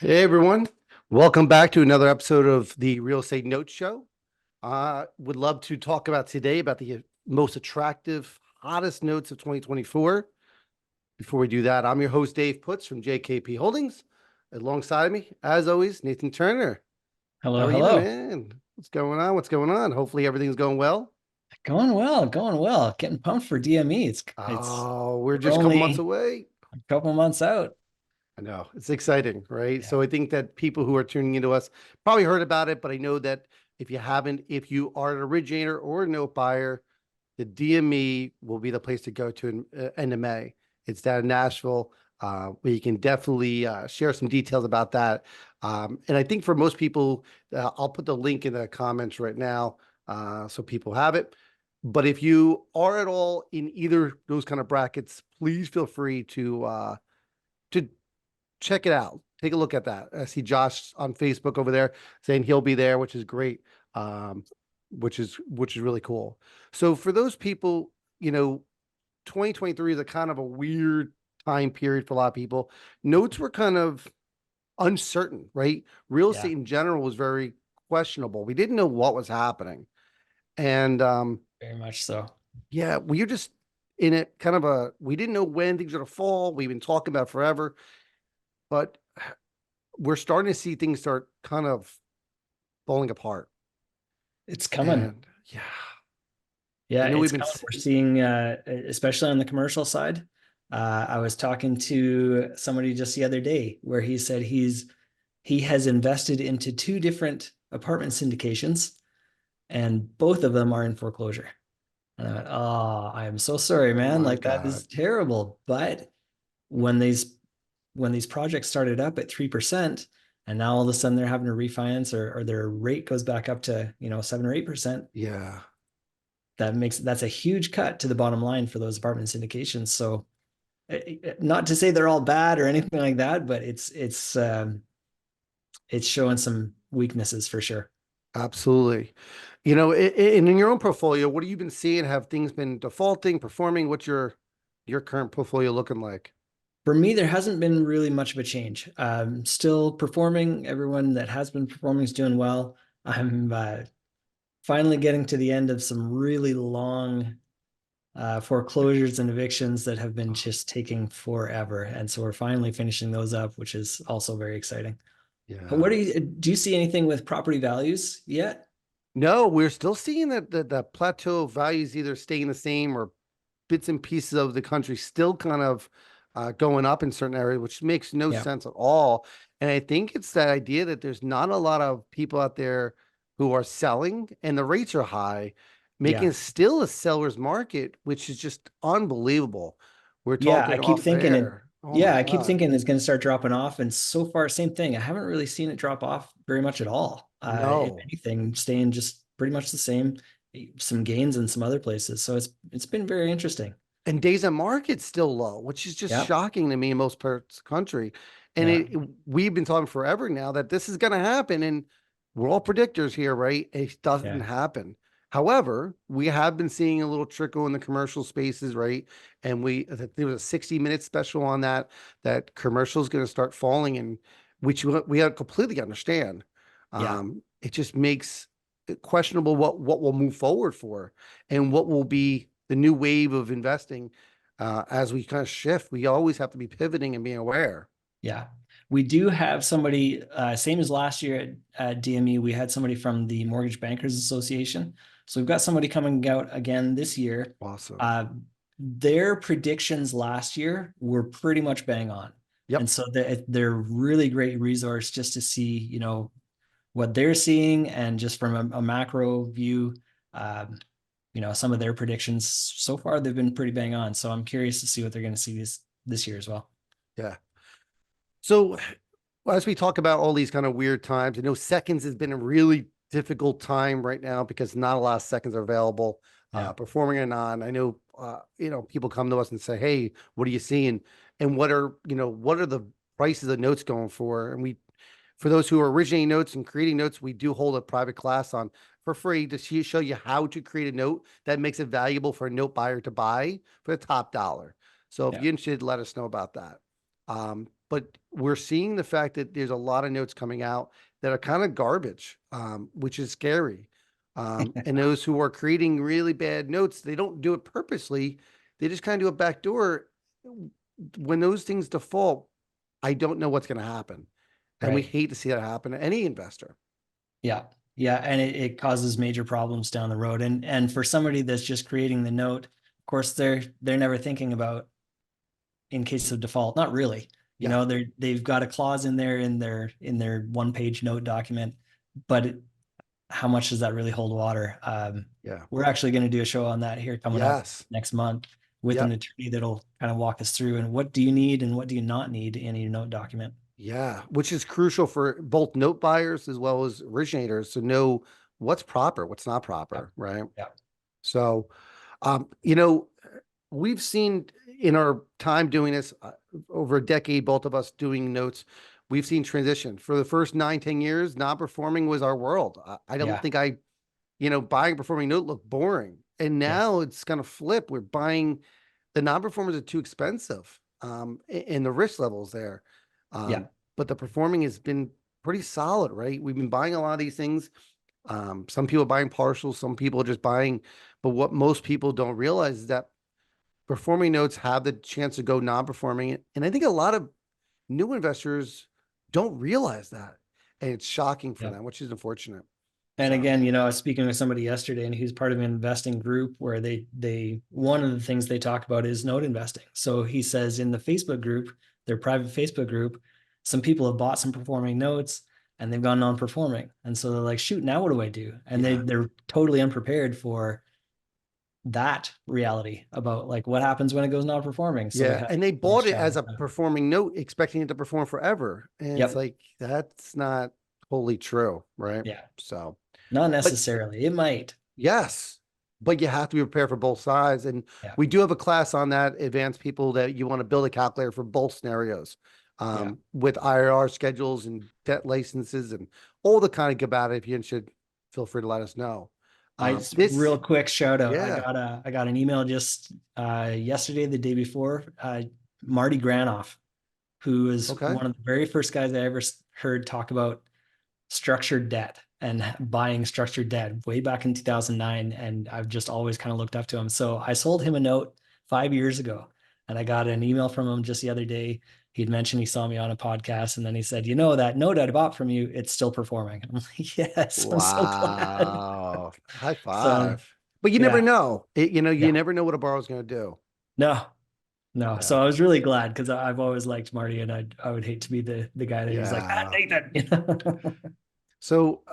Hey everyone, welcome back to another episode of the Real Estate Note Show. Would love to talk about today about the most attractive, hottest notes of 2024. Before we do that, I'm your host Dave Putz from JKP Holdings. Alongside me, as always, Nathan Turner. How Hello, are you, my hello. man? What's going on? What's going on? Hopefully everything's going well. Going well, going well. Getting pumped for DME. It's Oh, we're we're just a couple months only away. a couple months out. I know it's exciting, right? Yeah. So I think that people who are tuning into us probably heard about it, but I know that if you haven't, if you are an originator or a note buyer, the DME will be the place to go to in end of May. It's down in Nashville, where you can definitely share some details about that. And I think for most people, I'll put the link in the comments right now so people have it. But if you are at all in either those kind of brackets, please feel free to check it out. Take a look at that. I see Josh on Facebook over there saying he'll be there, which is great. Which is really cool. So for those people, 2023 is a kind of a weird time period for a lot of people. Notes were kind of uncertain, right? Real Yeah, estate in general was very questionable. We didn't know what was happening. And very much so. yeah, we were just in it kind of we didn't know when things were going to fall. We've been talking about it forever, but we're starting to see things start kind of falling apart. It's coming. And yeah, Yeah, I know we've it's been, coming. We're seeing especially on the commercial side. I was talking to somebody just the other day where he said he has invested into two different apartment syndications and both of them are in foreclosure. And I went, oh, I am so sorry, oh man. my Like that God. is terrible. But when these projects started up at 3%, and now all of a sudden they're having to refinance or their rate goes back up to 7 or 8%, Yeah, that's a huge cut to the bottom line for those apartment syndications. So not to say they're all bad or anything like that, but it's showing some weaknesses for sure. absolutely. In your own portfolio, what have you been seeing? Have things been defaulting, performing? What's your current portfolio looking like? For me, there hasn't been really much of a change. Still performing. Everyone that has been performing is doing well. I'm finally getting to the end of some really long foreclosures and evictions that have been just taking forever. And so we're finally finishing those up, which is also very exciting. Yeah. What do you see anything with property values yet? No, we're still seeing that the plateau of values either staying the same or bits and pieces of the country still kind of going up in certain areas, which makes no Yeah. sense at all. And I think it's that idea that there's not a lot of people out there who are selling and the rates are high, making Yeah. it still a seller's market, which is just unbelievable. We're Yeah. talking off air. Oh my I keep God. thinking it's going to start dropping off. And so far, same thing. I haven't really seen it drop off very much at all. If No. anything, staying just pretty much the same, some gains in some other places. So it's been very interesting. And days on market's still low, which is just Yeah. shocking to me in most parts of the country. And Yeah. we've been talking forever now that this is going to happen, and we're all predictors here, right? It doesn't Yeah. happen. However, we have been seeing a little trickle in the commercial spaces, right? And there was a 60-minute special on that commercial is going to start falling, and which we completely understand. Yeah. It just makes it questionable what will move forward for, and what will be the new wave of investing as we kind of shift. We always have to be pivoting and being aware. Yeah. We do have somebody, same as last year at DME, we had somebody from the Mortgage Bankers Association. So we've got somebody coming out again this year. Awesome. Uh, their predictions last year were pretty much bang on. And Yep. so they're really great resource just to see, what they're seeing and just from a macro view, um, some of their predictions so far, they've been pretty bang on. So I'm curious to see what they're going to see this year as well. Yeah. So as we talk about all these kind of weird times, I know seconds has been a really difficult time right now because not a lot of seconds are available, Yeah. performing or not. I know, people come to us and say, "Hey, what are you seeing? And what are the prices of notes going for?" And for those who are originating notes and creating notes, we do hold a private class on for free to show you how to create a note that makes it valuable for a note buyer to buy for the top dollar. So if Yeah. you're interested, let us know about that. but we're seeing the fact that there's a lot of notes coming out that are kind of garbage, which is scary. And those who are creating really bad notes, they don't do it purposely. They just kind of do a backdoor. When those things default, I don't know what's going to happen. And we Right. hate to see that happen to any investor. Yeah. Yeah. And it causes major problems down the road. And for somebody that's just creating the note, of course, they're never thinking about in case of default. Not really. You Yeah. know, they've got a clause in there in their one-page note document, but how much does that really hold water? Yeah. We're actually going to do a show on that here coming up Yes. next month with an Yep. attorney that'll kind of walk us through and what do you need and what do you not need in your note document. Yeah. Which is crucial for both note buyers as well as originators to know what's proper, what's not Yeah. proper, right? Yeah. So, you know, we've seen in our time doing this over a decade, both of us doing notes, we've seen transition. For the first 9, 10 years, non-performing was our world. I don't Yeah. think buying a performing note looked boring. And Yeah. now it's going to flip. We're buying the non-performers are too expensive, and the risk levels there. Yeah. But the performing has been pretty solid, right? We've been buying a lot of these things. Some people are buying partials, some people are just buying, but what most people don't realize is that performing notes have the chance to go non-performing. And I think a lot of new investors don't realize that. And it's shocking for Yeah. them, which is unfortunate. And So, again, I was speaking with somebody yesterday and he's part of an investing group where they one of the things they talk about is note investing. So he says in the Facebook group, their private Facebook group, some people have bought some performing notes and they've gone non-performing. And so they're like, shoot, now what do I do? And yeah, they're totally unprepared for that reality about like what happens when it goes non-performing. So they yeah. have And they the next bought it as challenge. a performing note, expecting it to perform forever. And it's Yep. like, that's not totally true, right? Yeah. So, Not but necessarily. It might. yes, but you have to be prepared for both sides. And Yeah. we do have a class on that, advanced people that you want to build a calculator for both scenarios, Yeah. with IRR schedules and debt licenses and all the kind of good about it. If you're interested, feel free to let us know. Real quick shout out. Yeah, I got an email just yesterday, the day before, Marty Granoff, who is okay. one of the very first guys I ever heard talk about structured debt and buying structured debt way back in 2009. And I've just always kind of looked up to him. So I sold him a note 5 years ago and I got an email from him just the other day. He'd mentioned he saw me on a podcast and then he said, that note I bought from you, it's still performing. I'm like, yes, I'm so glad. Wow. High So five. But you never yeah, know. You yeah, never know what a borrower's going to do. no, no. Yeah. So I was really glad because I've always liked Marty and I would hate to be the guy that he's like, Yeah. Nathan. So,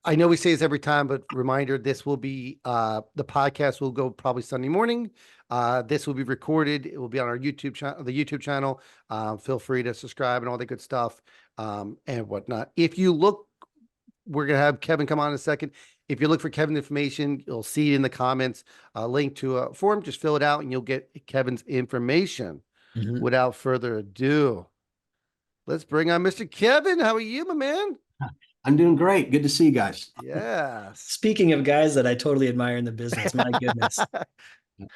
I know we say this every time, but reminder, this will be, the podcast will go probably Sunday morning. This will be recorded. It will be on our YouTube channel, the YouTube channel. Feel free to subscribe and all that good stuff, and whatnot. If you look, we're going to have Kevin come on in a second. If you look for Kevin's information, you'll see it in the comments, a link to a form. Just fill it out and you'll get Kevin's information. Mhm. Without further ado, let's bring on Mr. Kevin. How are you, my man? I'm doing great. Good to see you guys. Yes. Speaking of guys that I totally admire in the business, my goodness.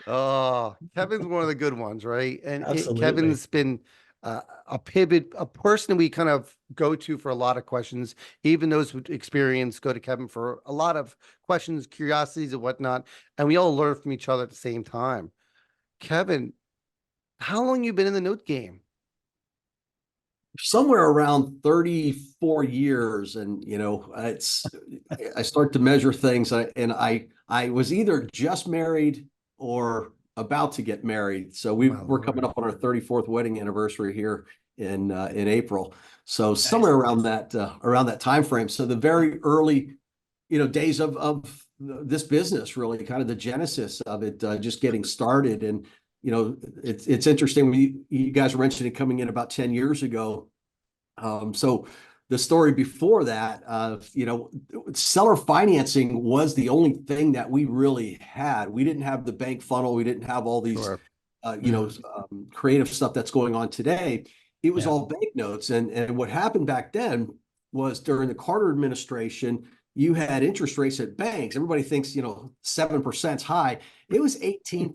Oh, Kevin's one of the good ones, right? And Absolutely. Kevin's been, a pivot, a person we kind of go to for a lot of questions. Even those with experience go to Kevin for a lot of questions, curiosities, and whatnot. And we all learn from each other at the same time. Kevin, how long you been in the note game? Somewhere around 34 years. And, I start to measure things and I was either just married or about to get married. So My we're coming Lord. up on our 34th wedding anniversary here in April. So Nice. somewhere around that time frame. So the very early, days of this business, really kind of the genesis of it, just getting started. And it's interesting. You guys were mentioning coming in about 10 years ago. So the story before that, seller financing was the only thing that we really had. We didn't have the bank funnel. We didn't have all these, Sure. creative stuff that's going on today. It was Yeah. all banknotes. And what happened back then was during the Carter administration, you had interest rates at banks. Everybody thinks, 7% is high. It was 18%,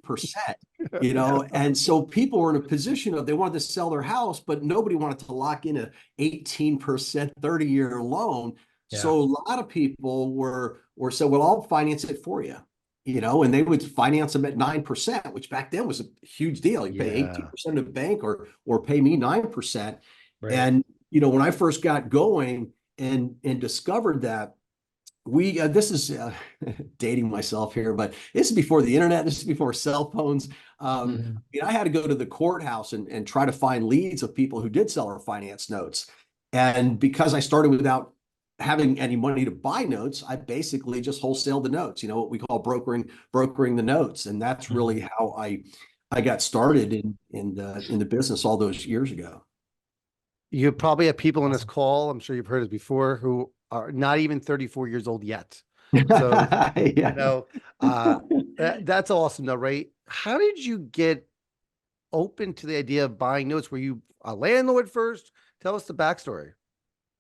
and so people were in a position of they wanted to sell their house, but nobody wanted to lock in a 18% 30-year loan. So a lot of people were said, well, I'll finance it for you. And they would finance them at 9%, which back then was a huge deal. You pay 18% to the bank or pay me 9%. Right. And, when I first got going and discovered that this is dating myself here, but this is before the internet. This is before cell phones. I had to go to the courthouse and try to find leads of people who did sell or finance notes. And because I started without having any money to buy notes, I basically just wholesaled the notes, what we call brokering the notes. And that's really how I got started in the business all those years ago. You probably have people on this call, I'm sure you've heard it before, who are not even 34 years old yet. So, that's awesome though, right? How did you get open to the idea of buying notes? Were you a landlord first? Tell us the backstory.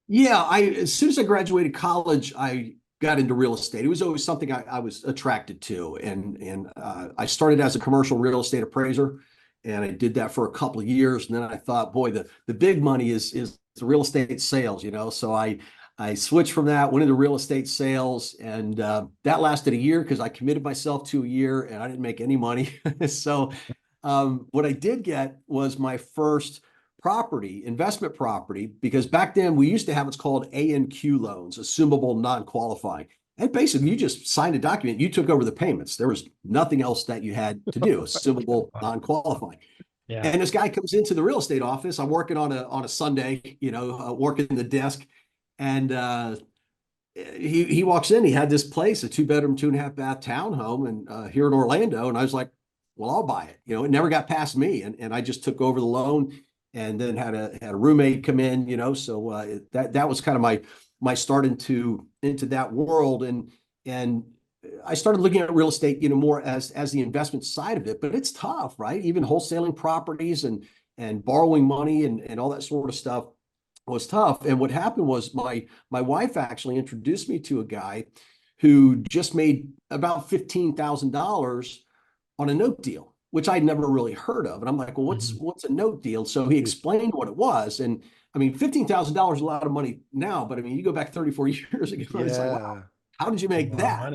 Yeah, as soon as I graduated college, I got into real estate. It was always something I was attracted to. And I started as a commercial real estate appraiser. And I did that for a couple of years. And then I thought, boy, the big money is the real estate sales, So I switched from that, went into real estate sales, and that lasted a year because I committed myself to a year and I didn't make any money. So what I did get was my first investment property, because back then we used to have what's called A&Q loans, assumable non-qualifying. And basically, you just signed a document, you took over the payments. There was nothing else that you had to do, assumable non-qualifying. Yeah. And this guy comes into the real estate office. I'm working on a Sunday, working the desk. And he walks in, he had this place, a 2-bedroom, 2.5-bath townhome and here in Orlando. And I was like, well, I'll buy it. It never got past me. And I just took over the loan and then had a roommate come in, so that was kind of my start into that world. And I started looking at real estate, more as the investment side of it, but it's tough, right? Even wholesaling properties and borrowing money and all that sort of stuff was tough. And what happened was my wife actually introduced me to a guy who just made about $15,000 on a note deal, which I'd never really heard of. And I'm like, well, what's a note deal? So he explained what it was. And I mean, $15,000 is a lot of money now, but I mean, you go back 34 years ago, it's like, wow, how did you make that?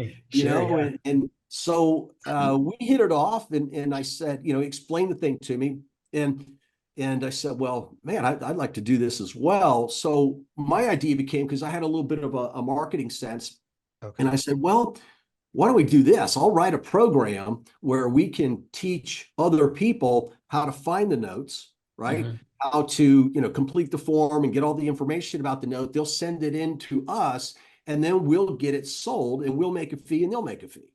And so we hit it off, and I said, explain the thing to me. And I said, well, man, I'd like to do this as well. So my idea became, because I had a little bit of a marketing sense. Okay. And I said, well, why don't we do this? I'll write a program where we can teach other people how to find the notes, right? How to, complete the form and get all the information about the note. They'll send it in to us, and then we'll get it sold, and we'll make a fee and they'll make a fee.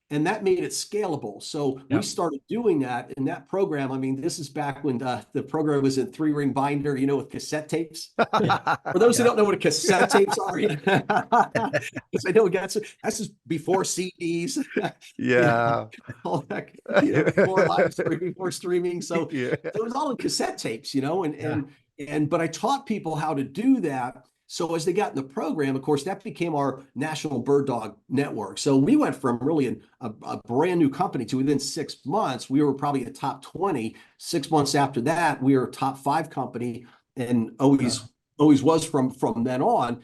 And that made it scalable. So we started doing that in that program. I mean, this is back when the program was in 3-ring binder, with cassette tapes. For those who don't know what a cassette tapes are, because I know that's just before CDs. All that, before live streaming, before streaming. So it was all in cassette tapes, but I taught people how to do that. So as they got in the program, of course, that became our national bird dog network. So we went from really a brand new company to within 6 months, we were probably a top 20. 6 months after that, we were a top 5 company, and always was from then on,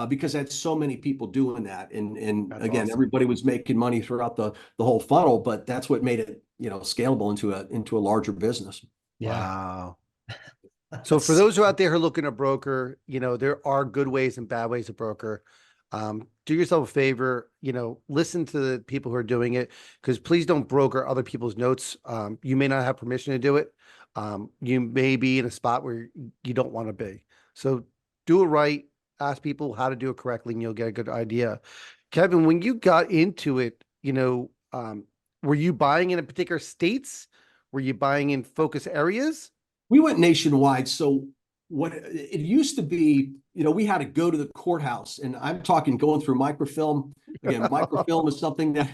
because I had so many people doing that. And again, awesome. Everybody was making money throughout the whole funnel, but that's what made it, scalable into a larger business. Wow. So for those who are out there who are looking to broker, there are good ways and bad ways to broker. Do yourself a favor, listen to the people who are doing it, because please don't broker other people's notes. You may not have permission to do it. You may be in a spot where you don't want to be. So do it right. Ask people how to do it correctly, and you'll get a good idea. Kevin, when you got into it, were you buying in particular states? Were you buying in focus areas? We went nationwide. So what it used to be, we had to go to the courthouse, and I'm talking going through microfilm. Again, microfilm is something that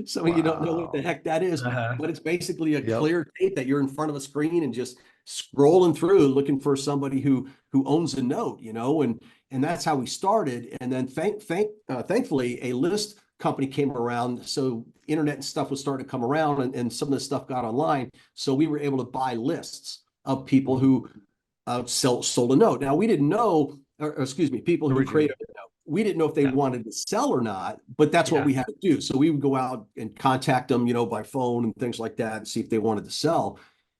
some of you don't know what the heck that is, but it's basically a clear tape that you're in front of a screen and just scrolling through looking for somebody who owns a note, And that's how we started. And then thankfully, a list company came around. So internet and stuff was starting to come around, and some of the stuff got online. So we were able to buy lists of people who sold a note. Now, we didn't know, or excuse me, people who created a note. We didn't know if they wanted to sell or not, but that's what we had to do. So we would go out and contact them, by phone and things like that, and see if they wanted to sell.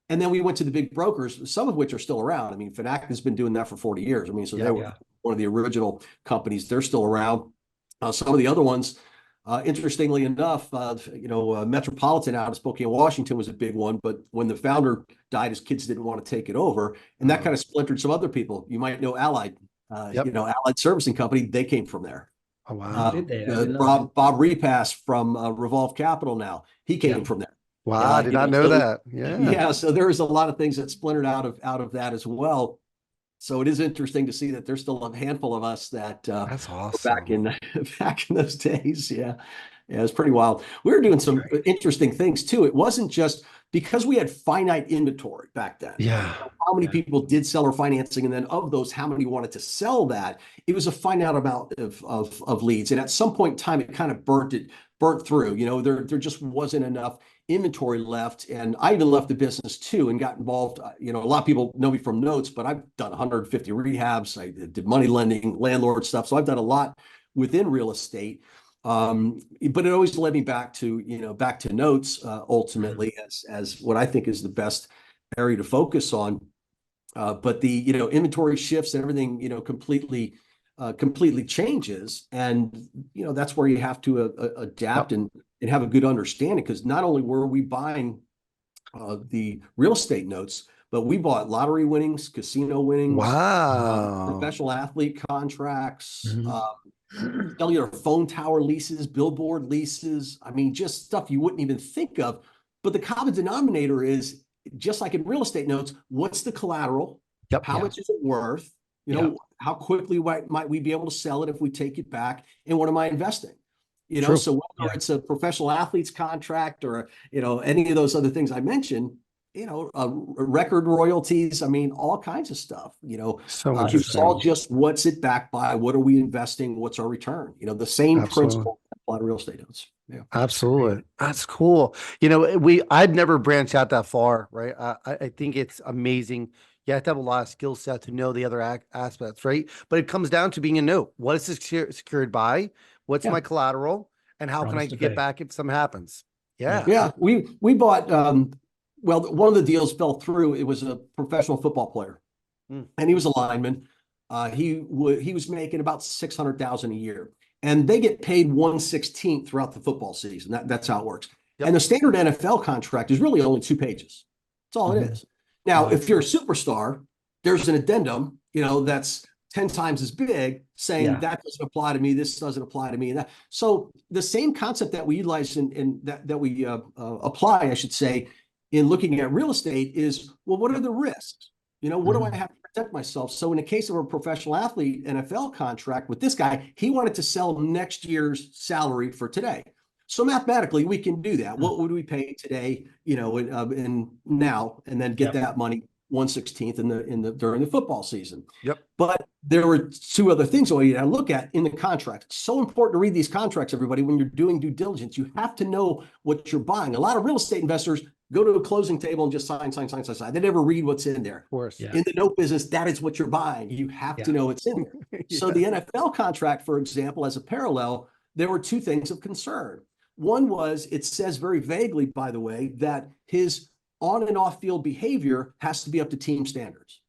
And then we went to the big brokers, some of which are still around. I mean, Finac has been doing that for 40 years. I mean, so they were one of the original companies. They're still around. Some of the other ones, interestingly enough, Metropolitan out of Spokane, Washington was a big one. But when the founder died, his kids didn't want to take it over. And that kind of splintered some other people. You might know Allied, Allied Servicing Company. They came from there. Oh, wow. Did they? Bob Repass from Revolve Capital now. He came from there. Wow, I did not know that. Yeah. So there was a lot of things that splintered out of that as well. So it is interesting to see that there's still a handful of us that that's awesome. back in those days. Yeah, it's pretty wild. We were doing some interesting things too. It wasn't just because we had finite inventory back then. Yeah. How many people did seller financing, and then of those, how many wanted to sell that? It was a finite amount of leads, and at some point in time, it kind of burnt through. There just wasn't enough inventory left. And I even left the business too and got involved. A lot of people know me from Notes, but I've done 150 rehabs. I did money lending, landlord stuff. So I've done a lot within real estate. But it always led me back to Notes ultimately as what I think is the best area to focus on. But the inventory shifts and everything completely changes, and that's where you have to adapt and have a good understanding, because not only were we buying the real estate notes, but we bought lottery winnings, casino winnings, professional athlete contracts, cellular phone tower leases, billboard leases. I mean, just stuff you wouldn't even think of. But the common denominator is, just like in real estate notes, what's the collateral? How much is it worth? How quickly might we be able to sell it if we take it back? And what am I investing? So whether it's a professional athlete's contract or, any of those other things I mentioned, record royalties, I mean, all kinds of stuff, So it's all just what's it backed by? What are we investing? What's our return? The same principle apply to real estate notes. Yeah, absolutely. That's cool. I'd never branched out that far, right? I think it's amazing. You have to have a lot of skill set to know the other aspects, right? But it comes down to being a note. What is it secured by? What's my collateral? And how can I get back if something happens? Yeah. We bought, one of the deals fell through. It was a professional football player, and he was a lineman. He was making about $600,000 a year, and they get paid 1/16 throughout the football season. That's how it works. And the standard NFL contract is really only 2 pages. That's all it is. Now, if you're a superstar, there's an addendum, that's 10 times as big, saying that doesn't apply to me, this doesn't apply to me. And that. So the same concept that we utilize in that we apply, I should say, in looking at real estate is, well, what are the risks? What do I have to protect myself? So in the case of a professional athlete NFL contract with this guy, he wanted to sell next year's salary for today. So mathematically, we can do that. What would we pay today, in now, and then get that money 1/16 during the football season. But there were 2 other things I need to look at in the contract. It's so important to read these contracts, everybody. When you're doing due diligence, you have to know what you're buying. A lot of real estate investors go to a closing table and just sign. They never read what's in there. Of course. In the note business, that is what you're buying. You have to know what's in there. So the NFL contract, for example, as a parallel, there were 2 things of concern. One was, it says very vaguely, by the way, that his on and off field behavior has to be up to team standards.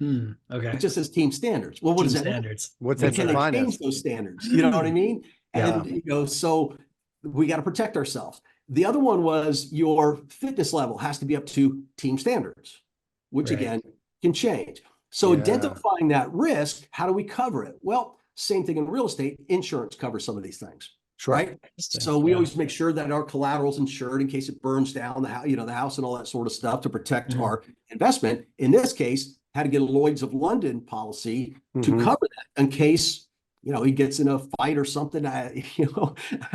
Okay. It just says team standards. Well, what does that mean? What's that? Can they change those standards? You know what I mean? And so we got to protect ourselves. The other one was, your fitness level has to be up to team standards, which again can change. So identifying that risk, how do we cover it? Well, same thing in real estate. Insurance covers some of these things. Right. So we always make sure that our collateral is insured in case it burns down the house and all that sort of stuff to protect our investment. In this case, had to get a Lloyd's of London policy to cover that in case, he gets in a fight or something,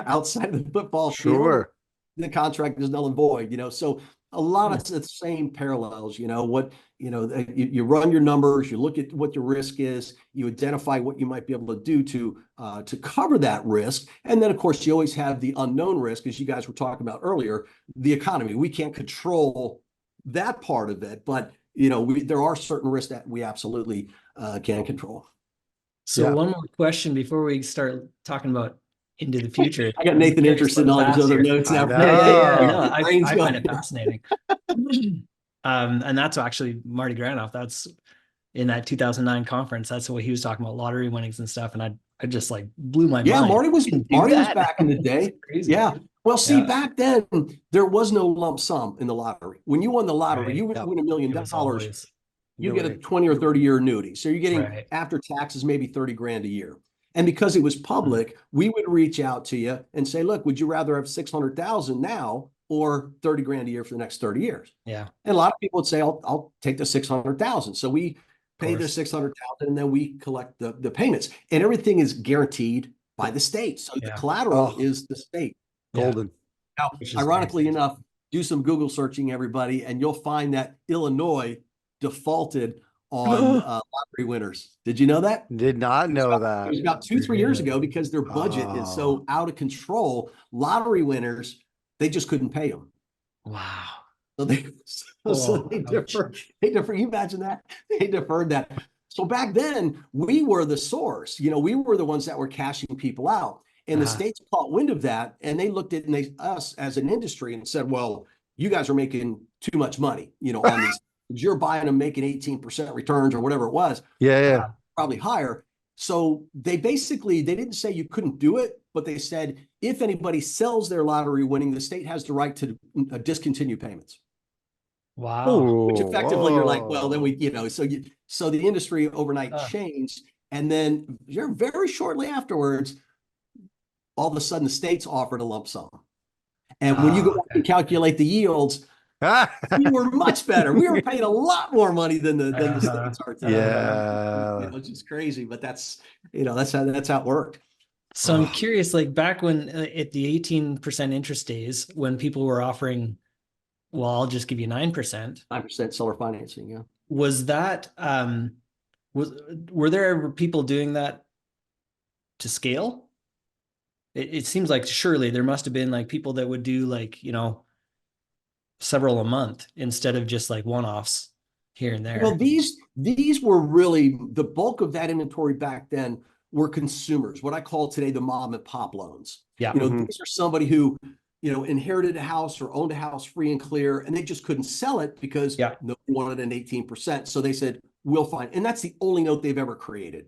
outside of the football field. The contract is null and void, So a lot of the same parallels, you run your numbers, you look at what the risk is, you identify what you might be able to do to cover that risk. And then of course you always have the unknown risk, as you guys were talking about earlier, the economy. We can't control that part of it, but there are certain risks that we absolutely can control. So Yeah. one more question before we start talking about into the future. I got Nathan interested in all these other notes now. No, Your brain's I find going. it fascinating. And that's actually Marty Granoff. That's in that 2009 conference. That's what he was talking about, lottery winnings and stuff. And I just like blew my mind. Marty was that? back in the day. Crazy. Yeah. Well, see, back then there was no lump sum in the lottery. When you won the lottery, Right. you would win $1 million. You get a Right. 20 or 30-year annuity. So you're getting Right. after taxes, maybe 30 grand a year. And because it was public, we would reach out to you and say, look, would you rather have 600,000 now or 30 grand a year for the next 30 years? Yeah. And a lot of people would say, I'll take the 600,000. So we pay the 600,000 and then we collect the payments, and everything is guaranteed by the state. So the collateral is the state. Golden. Now, ironically enough, do some Google searching, everybody, and you'll find that Illinois defaulted on lottery winners. Did you know that? Did not know that. It was about 2-3 years ago, because their budget is so out of control. Lottery winners, they just couldn't pay them. Wow. So they deferred. You imagine that? They deferred that. So back then, we were the source. We were the ones that were cashing people out. And the states caught wind of that, and they looked at us as an industry and said, well, you guys are making too much money, on these. You're buying them making 18% returns or whatever it was. Yeah. Probably higher. So they didn't say you couldn't do it, but they said, if anybody sells their lottery winning, the state has the right to discontinue payments. Wow. Which effectively you're like, well, then so the industry overnight changed. And then very shortly afterwards, all of a sudden the states offered a lump sum. And when you go back and calculate the yields, we were much better. We were paying a lot more money than the states are today. Yeah. It's just crazy, but that's how it worked. So I'm curious, like back when at the 18% interest days, when people were offering, well, I'll just give you 9%. 9% seller financing, yeah. Was that were there ever people doing that to scale? It seems like surely there must have been like people that would do like, several a month instead of just like one-offs here and there. Well, these were really the bulk of that inventory back then were consumers, what I call today the mom and pop loans. Yeah. These are somebody who, inherited a house or owned a house free and clear, and they just couldn't sell it because nobody wanted an 18%. So they said, we'll find, and that's the only note they've ever created.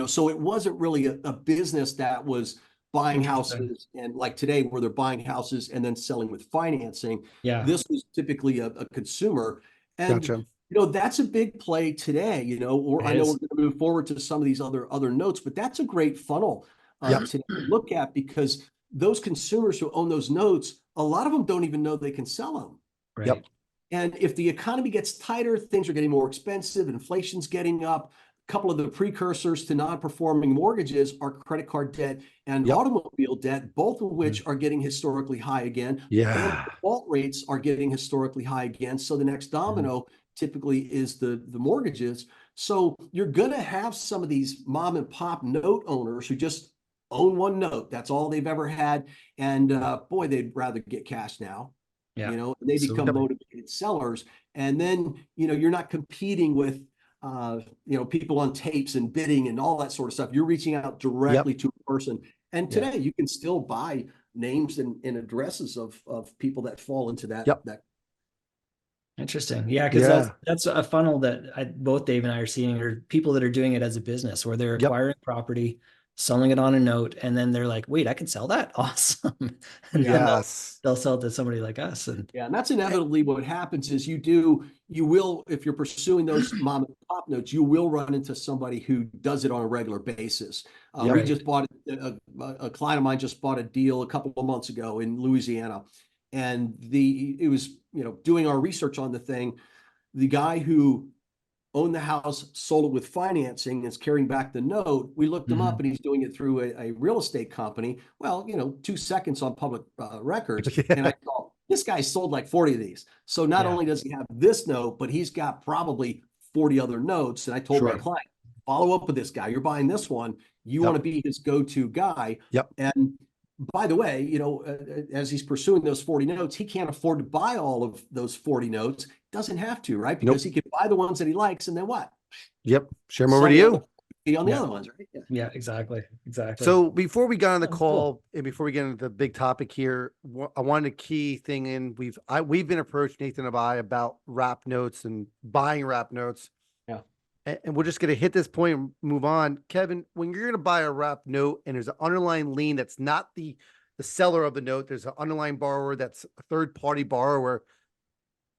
So it wasn't really a business that was buying houses, and like today where they're buying houses and then selling with financing. Yeah. This was typically a consumer. And Gotcha. that's a big play today, or I know we're going to move forward to some of these other notes, but that's a great funnel to look at, because those consumers who own those notes, a lot of them don't even know they can sell them. Right. Yep. And if the economy gets tighter, things are getting more expensive, inflation's getting up. A couple of the precursors to non-performing mortgages are credit card debt and automobile debt, both of which are getting historically high again. Yeah. And default rates are getting historically high again. So the next domino typically is the mortgages. So you're going to have some of these mom and pop note owners who just own one note. That's all they've ever had. And boy, they'd rather get cash now. Yeah. And they become motivated sellers. And then, you're not competing with people on tapes and bidding and all that sort of stuff. You're reaching out directly to a person. And today you can still buy names and addresses of people that fall into that. that. Interesting. Yeah. Cause that's a funnel that both Dave and I are seeing, are people that are doing it as a business where they're acquiring property, selling it on a note, and then they're like, wait, I can sell that. Awesome. And they'll sell it to somebody like us. And that's inevitably what happens is you will, if you're pursuing those mom and pop notes, you will run into somebody who does it on a regular basis. We just bought a client of mine just bought a deal a couple of months ago in Louisiana, and it was, doing our research on the thing. The guy who owned the house, sold it with financing, is carrying back the note. We looked him up, and he's doing it through a real estate company. Well, 2 seconds on public records. And I thought, this guy sold like 40 of these. So not Yeah. only does he have this note, but he's got probably 40 other notes. And I told my Sure. client, follow up with this guy. You're buying this one. You Yep. want to be his go-to guy. Yep. And by the way, as he's pursuing those 40 notes, he can't afford to buy all of those 40 notes. Doesn't have to, right? Because he can buy the ones that he likes and then what? Yep. Share them over to you. On the Yeah. other ones, right? Yeah, exactly. So before we got on the Sounds call cool. and before we get into the big topic here, I wanted a key thing in. We've been approached, Nathan and I, about wrap notes and buying wrap notes. Yeah. And we're just going to hit this point and move on. Kevin, when you're going to buy a wrap note and there's an underlying lien that's not the seller of the note, there's an underlying borrower that's a third party borrower.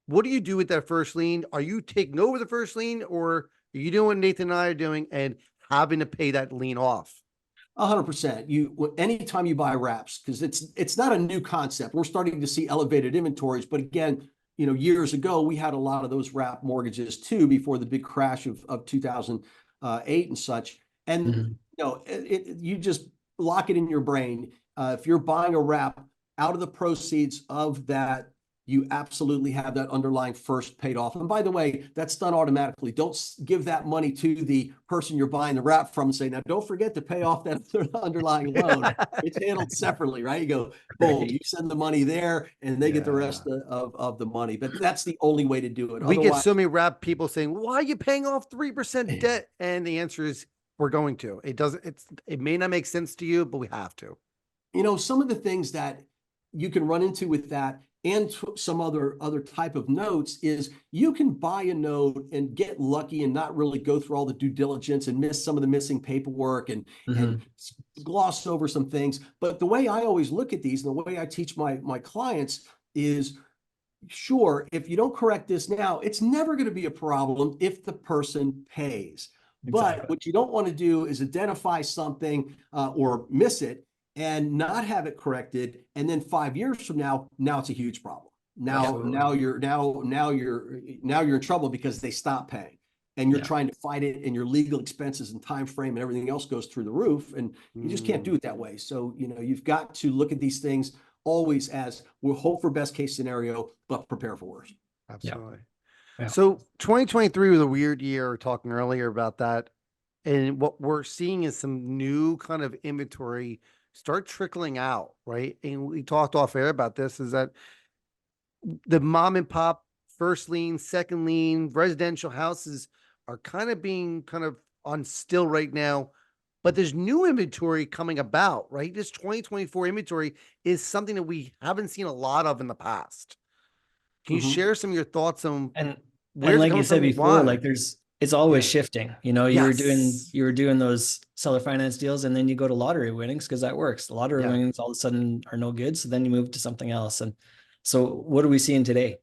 What do you do with that first lien? Are you taking over the first lien, or are you doing what Nathan and I are doing and having to pay that lien off? 100%. Anytime you buy wraps, because it's not a new concept. We're starting to see elevated inventories, but again, years ago we had a lot of those wrap mortgages too before the big crash of 2008 and such. And you just lock it in your brain. If you're buying a wrap, out of the proceeds of that, you absolutely have that underlying first paid off. And by the way, that's done automatically. Don't give that money to the person you're buying the wrap from and say, now don't forget to pay off that underlying loan. It's handled separately, right? You go, boom, you send the money there and they get the rest of the money. But that's the only way to do it. We get so many wrap people saying, why are you paying off 3% debt? And the answer is, we're going to. It may not make sense to you, but we have to. Some of the things that you can run into with that and some other type of notes is you can buy a note and get lucky and not really go through all the due diligence and miss some of the missing paperwork and gloss over some things. But the way I always look at these and the way I teach my clients is, sure, if you don't correct this now, it's never going to be a problem if the person pays. Exactly. But what you don't want to do is identify something or miss it and not have it corrected, and then 5 years from now it's a huge problem. Now you're in trouble because they stop paying, and you're trying to fight it, and your legal expenses and time frame and everything else goes through the roof, and you just can't do it that way. So you've got to look at these things always as we'll hope for best case scenario, but prepare for worse. Absolutely. Yeah. So 2023 was a weird year. We were talking earlier about that, and what we're seeing is some new kind of inventory start trickling out, right? And we talked off air about this, is that the mom and pop first lien, second lien, residential houses are kind of being on still right now, but there's new inventory coming about, right? This 2024 inventory is something that we haven't seen a lot of in the past. Can you share some of your thoughts on and where's like it you said coming from, before, why? like it's always shifting. You were doing those seller finance deals, and then you go to lottery winnings because that works. The lottery winnings all of a sudden are no good, so then you move to something else. And so, what are we seeing today?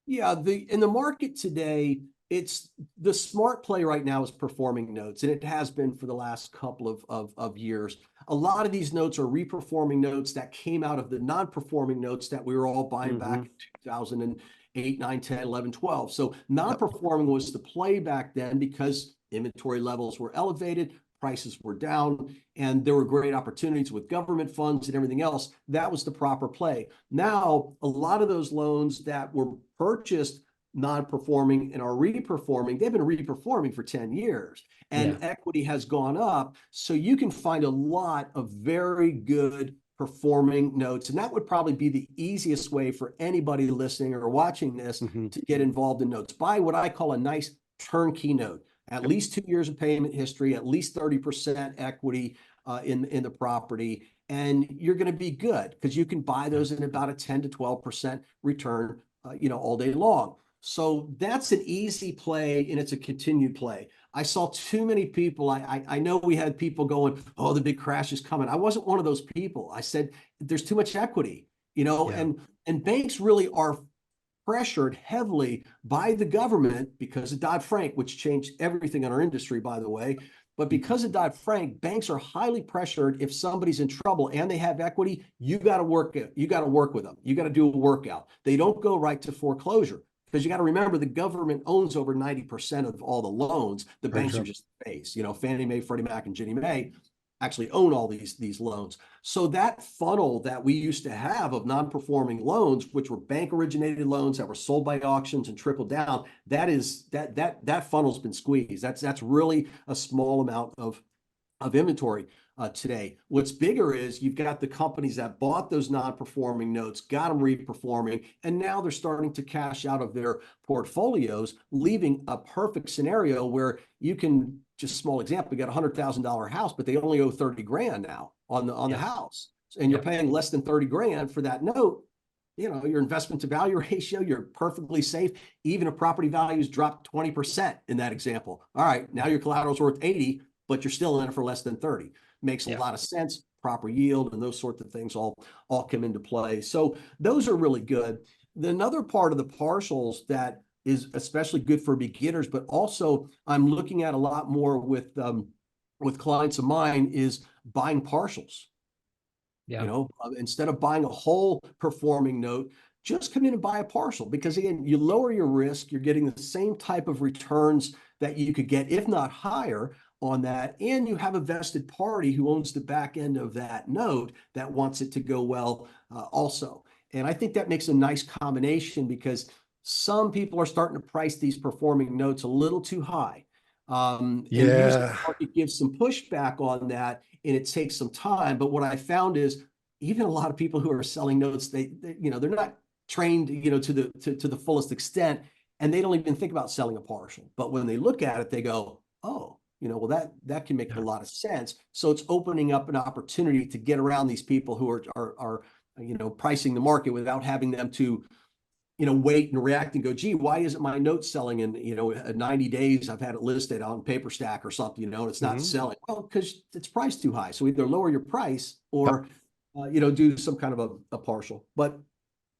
Yeah, in the market today, it's the smart play right now is performing notes, and it has been for the last couple of years. A lot of these notes are reperforming notes that came out of the non-performing notes that we were all buying back in 2008, 9, 10, 11, 12. So non-performing was the play back then because inventory levels were elevated, prices were down, and there were great opportunities with government funds and everything else. That was the proper play. Now, a lot of those loans that were purchased non-performing and are reperforming, they've been reperforming for 10 years and equity has gone up. So you can find a lot of very good performing notes. And that would probably be the easiest way for anybody listening or watching this to get involved in notes. Buy what I call a nice turnkey note, at least 2 years of payment history, at least 30% equity in the property. And you're going to be good because you can buy those in about a 10 to 12% return, all day long. So that's an easy play, and it's a continued play. I saw too many people. I know we had people going, oh, the big crash is coming. I wasn't one of those people. I said, there's too much equity, and banks really are pressured heavily by the government because of Dodd-Frank, which changed everything in our industry, by the way. But because of Dodd-Frank, banks are highly pressured. If somebody's in trouble and they have equity, you got to work with them. You got to do a workout. They don't go right to foreclosure. Because you got to remember, the government owns over 90% of all the loans. The banks are just base, Fannie Mae, Freddie Mac, and Ginnie Mae. actually own all these loans. So that funnel that we used to have of non-performing loans, which were bank originated loans that were sold by auctions and trickled down, that funnel's been squeezed. That's really a small amount of inventory today. What's bigger is you've got the companies that bought those non-performing notes, got them reperforming, and now they're starting to cash out of their portfolios, leaving a perfect scenario where you can, just small example, you got a $100,000 house, but they only owe 30 grand now on the house. And you're paying less than 30 grand for that note. You know, your investment to value ratio, you're perfectly safe. Even if property values dropped 20% in that example. All right, now your collateral's worth 80, but you're still in it for less than 30. Makes a lot of sense. Proper yield and those sorts of things all come into play. So those are really good. Another part of the partials that is especially good for beginners, but also I'm looking at a lot more with clients of mine is buying partials. You know, instead of buying a whole performing note, just come in and buy a partial, because again, you lower your risk, you're getting the same type of returns that you could get, if not higher, on that, and you have a vested party who owns the back end of that note that wants it to go well also. And I think that makes a nice combination, because some people are starting to price these performing notes a little too high. And usually the market gives some pushback on that, and it takes some time. But what I found is even a lot of people who are selling notes, they you know, they're not trained, you know, to the fullest extent, and they don't even think about selling a partial. But when they look at it, they go, oh, you know, well, that can make a lot of sense. So it's opening up an opportunity to get around these people who are you know, pricing the market without having them to, you know, wait and react and go, gee, why isn't my note selling in, you know, 90 days? I've had it listed on paper stack or something, you know, and it's not selling. Well, because it's priced too high. So either lower your price or, you know, do some kind of a partial. But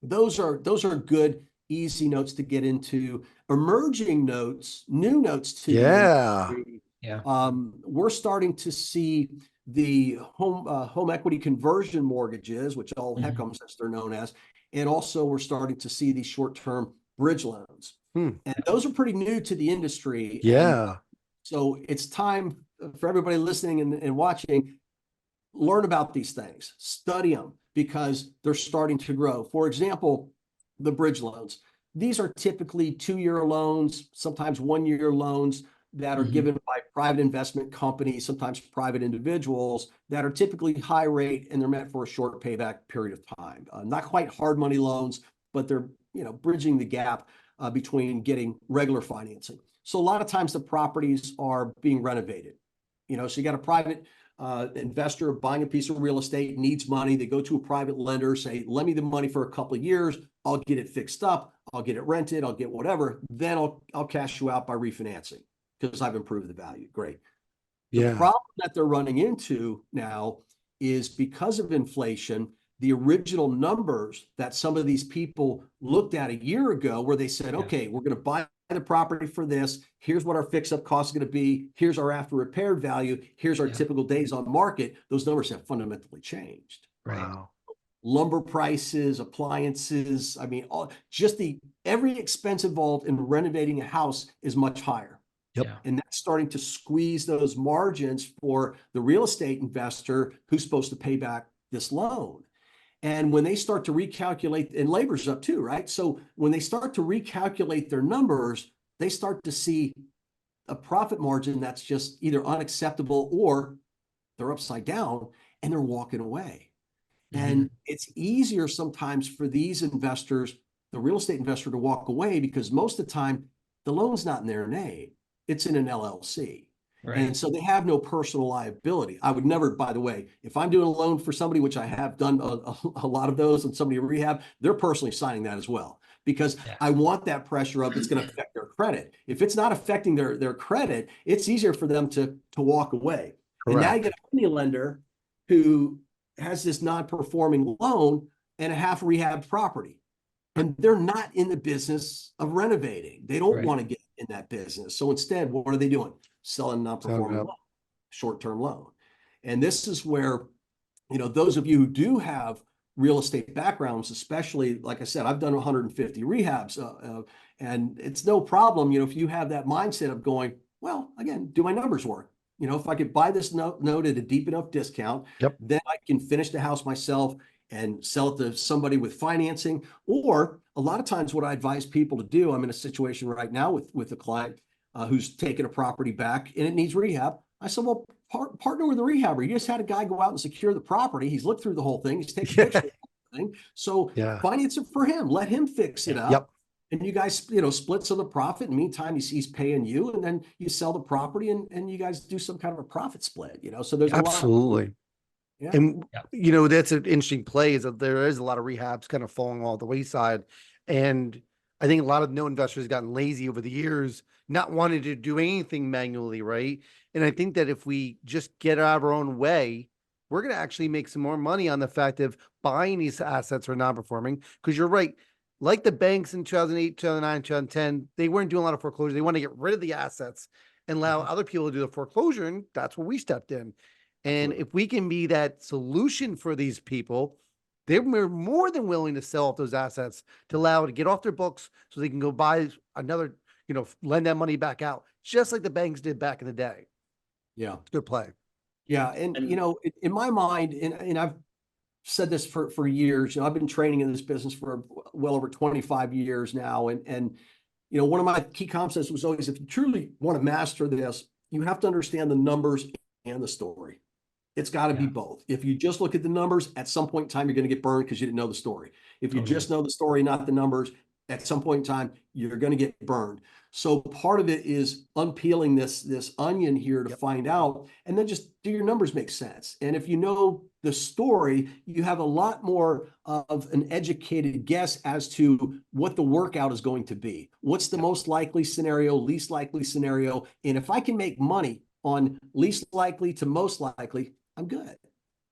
those are good, easy notes to get into. Emerging notes, new notes to the industry. We're starting to see the home equity conversion mortgages, which all HECMs, as they're known as, and also we're starting to see these short-term bridge loans. And those are pretty new to the industry. And so it's time for everybody listening and watching, learn about these things, study them, because they're starting to grow. For example, the bridge loans. These are typically 2-year loans, sometimes 1-year loans that are given by private investment companies, sometimes private individuals, that are typically high rate, and they're meant for a short payback period of time. Not quite hard money loans, but they're, you know, bridging the gap between getting regular financing. So a lot of times the properties are being renovated. You know, so you got a private investor buying a piece of real estate, needs money. They go to a private lender, say, lend me the money for a couple of years. I'll get it fixed up. I'll get it rented. I'll get whatever. Then I'll cash you out by refinancing because I've improved the value. Great. The problem that they're running into now is because of inflation, the original numbers that some of these people looked at a year ago, where they said, okay, we're going to buy the property for this. Here's what our fix-up cost is going to be. Here's our after repaired value. Here's our typical days on market. Those numbers have fundamentally changed. Wow. Lumber prices, appliances. I mean, every expense involved in renovating a house is much higher. And that's starting to squeeze those margins for the real estate investor who's supposed to pay back this loan. And when they start to recalculate, and labor's up too, right? So when they start to recalculate their numbers, they start to see a profit margin that's just either unacceptable or they're upside down and they're walking away. And it's easier sometimes for these investors, the real estate investor, to walk away, because most of the time the loan's not in their name. It's in an LLC. And so they have no personal liability. I would never, by the way, if I'm doing a loan for somebody, which I have done a lot of those, and somebody in rehab, they're personally signing that as well, because I want that pressure of it's going to affect their credit. If it's not affecting their credit, it's easier for them to walk away. And now you get a money lender who has this non-performing loan and a half rehab property. And they're not in the business of renovating. They don't want to get in that business. So instead, what are they doing? Selling non-performing loan, short-term loan. And this is where, you know, those of you who do have real estate backgrounds, especially, like I said, I've done 150 rehabs, and it's no problem, you know, if you have that mindset of going, well, again, do my numbers work? You know, if I could buy this note at a deep enough discount, Yep. then I can finish the house myself and sell it to somebody with financing. Or a lot of times what I advise people to do, I'm in a situation right now with a client who's taken a property back and it needs rehab. I said, well, partner with a rehabber. You just had a guy go out and secure the property. He's looked through the whole thing. He's taken pictures of everything. So Yeah. finance it for him. Let him fix it up. Yep. And you guys, you know, split some of the profit. In the meantime, he's paying you, and then you sell the property and you guys do some kind of a profit split, you know? So there's a lot. Absolutely. Yeah. And, you know, that's an interesting play is that there is a lot of rehabs kind of falling off the wayside. And I think a lot of no investors have gotten lazy over the years, not wanting to do anything manually, right? And I think that if we just get out of our own way, we're going to actually make some more money on the fact of buying these assets that are non-performing. Because you're right, like the banks in 2008, 2009, 2010, they weren't doing a lot of foreclosure. They want to get rid of the assets and allow other people to do the foreclosure. And that's where we stepped in. And if we can be that solution for these people, they're more than willing to sell off those assets to allow it to get off their books so they can go buy another, you know, lend that money back out, just like the banks did back in the day. Yeah. It's good play. Yeah. And you know, in my mind, and I've said this for years, you know, I've been training in this business for well over 25 years now. And, you know, one of my key concepts was always, if you truly want to master this, you have to understand the numbers and the story. It's got to be both. If you just look at the numbers, at some point in time, you're going to get burned because you didn't know the story. If you just know the story, not the numbers, at some point in time, you're going to get burned. So part of it is unpeeling this onion here to find out, and then just do your numbers make sense. And if you know the story, you have a lot more of an educated guess as to what the workout is going to be. What's the most likely scenario, least likely scenario? And if I can make money on least likely to most likely, I'm good.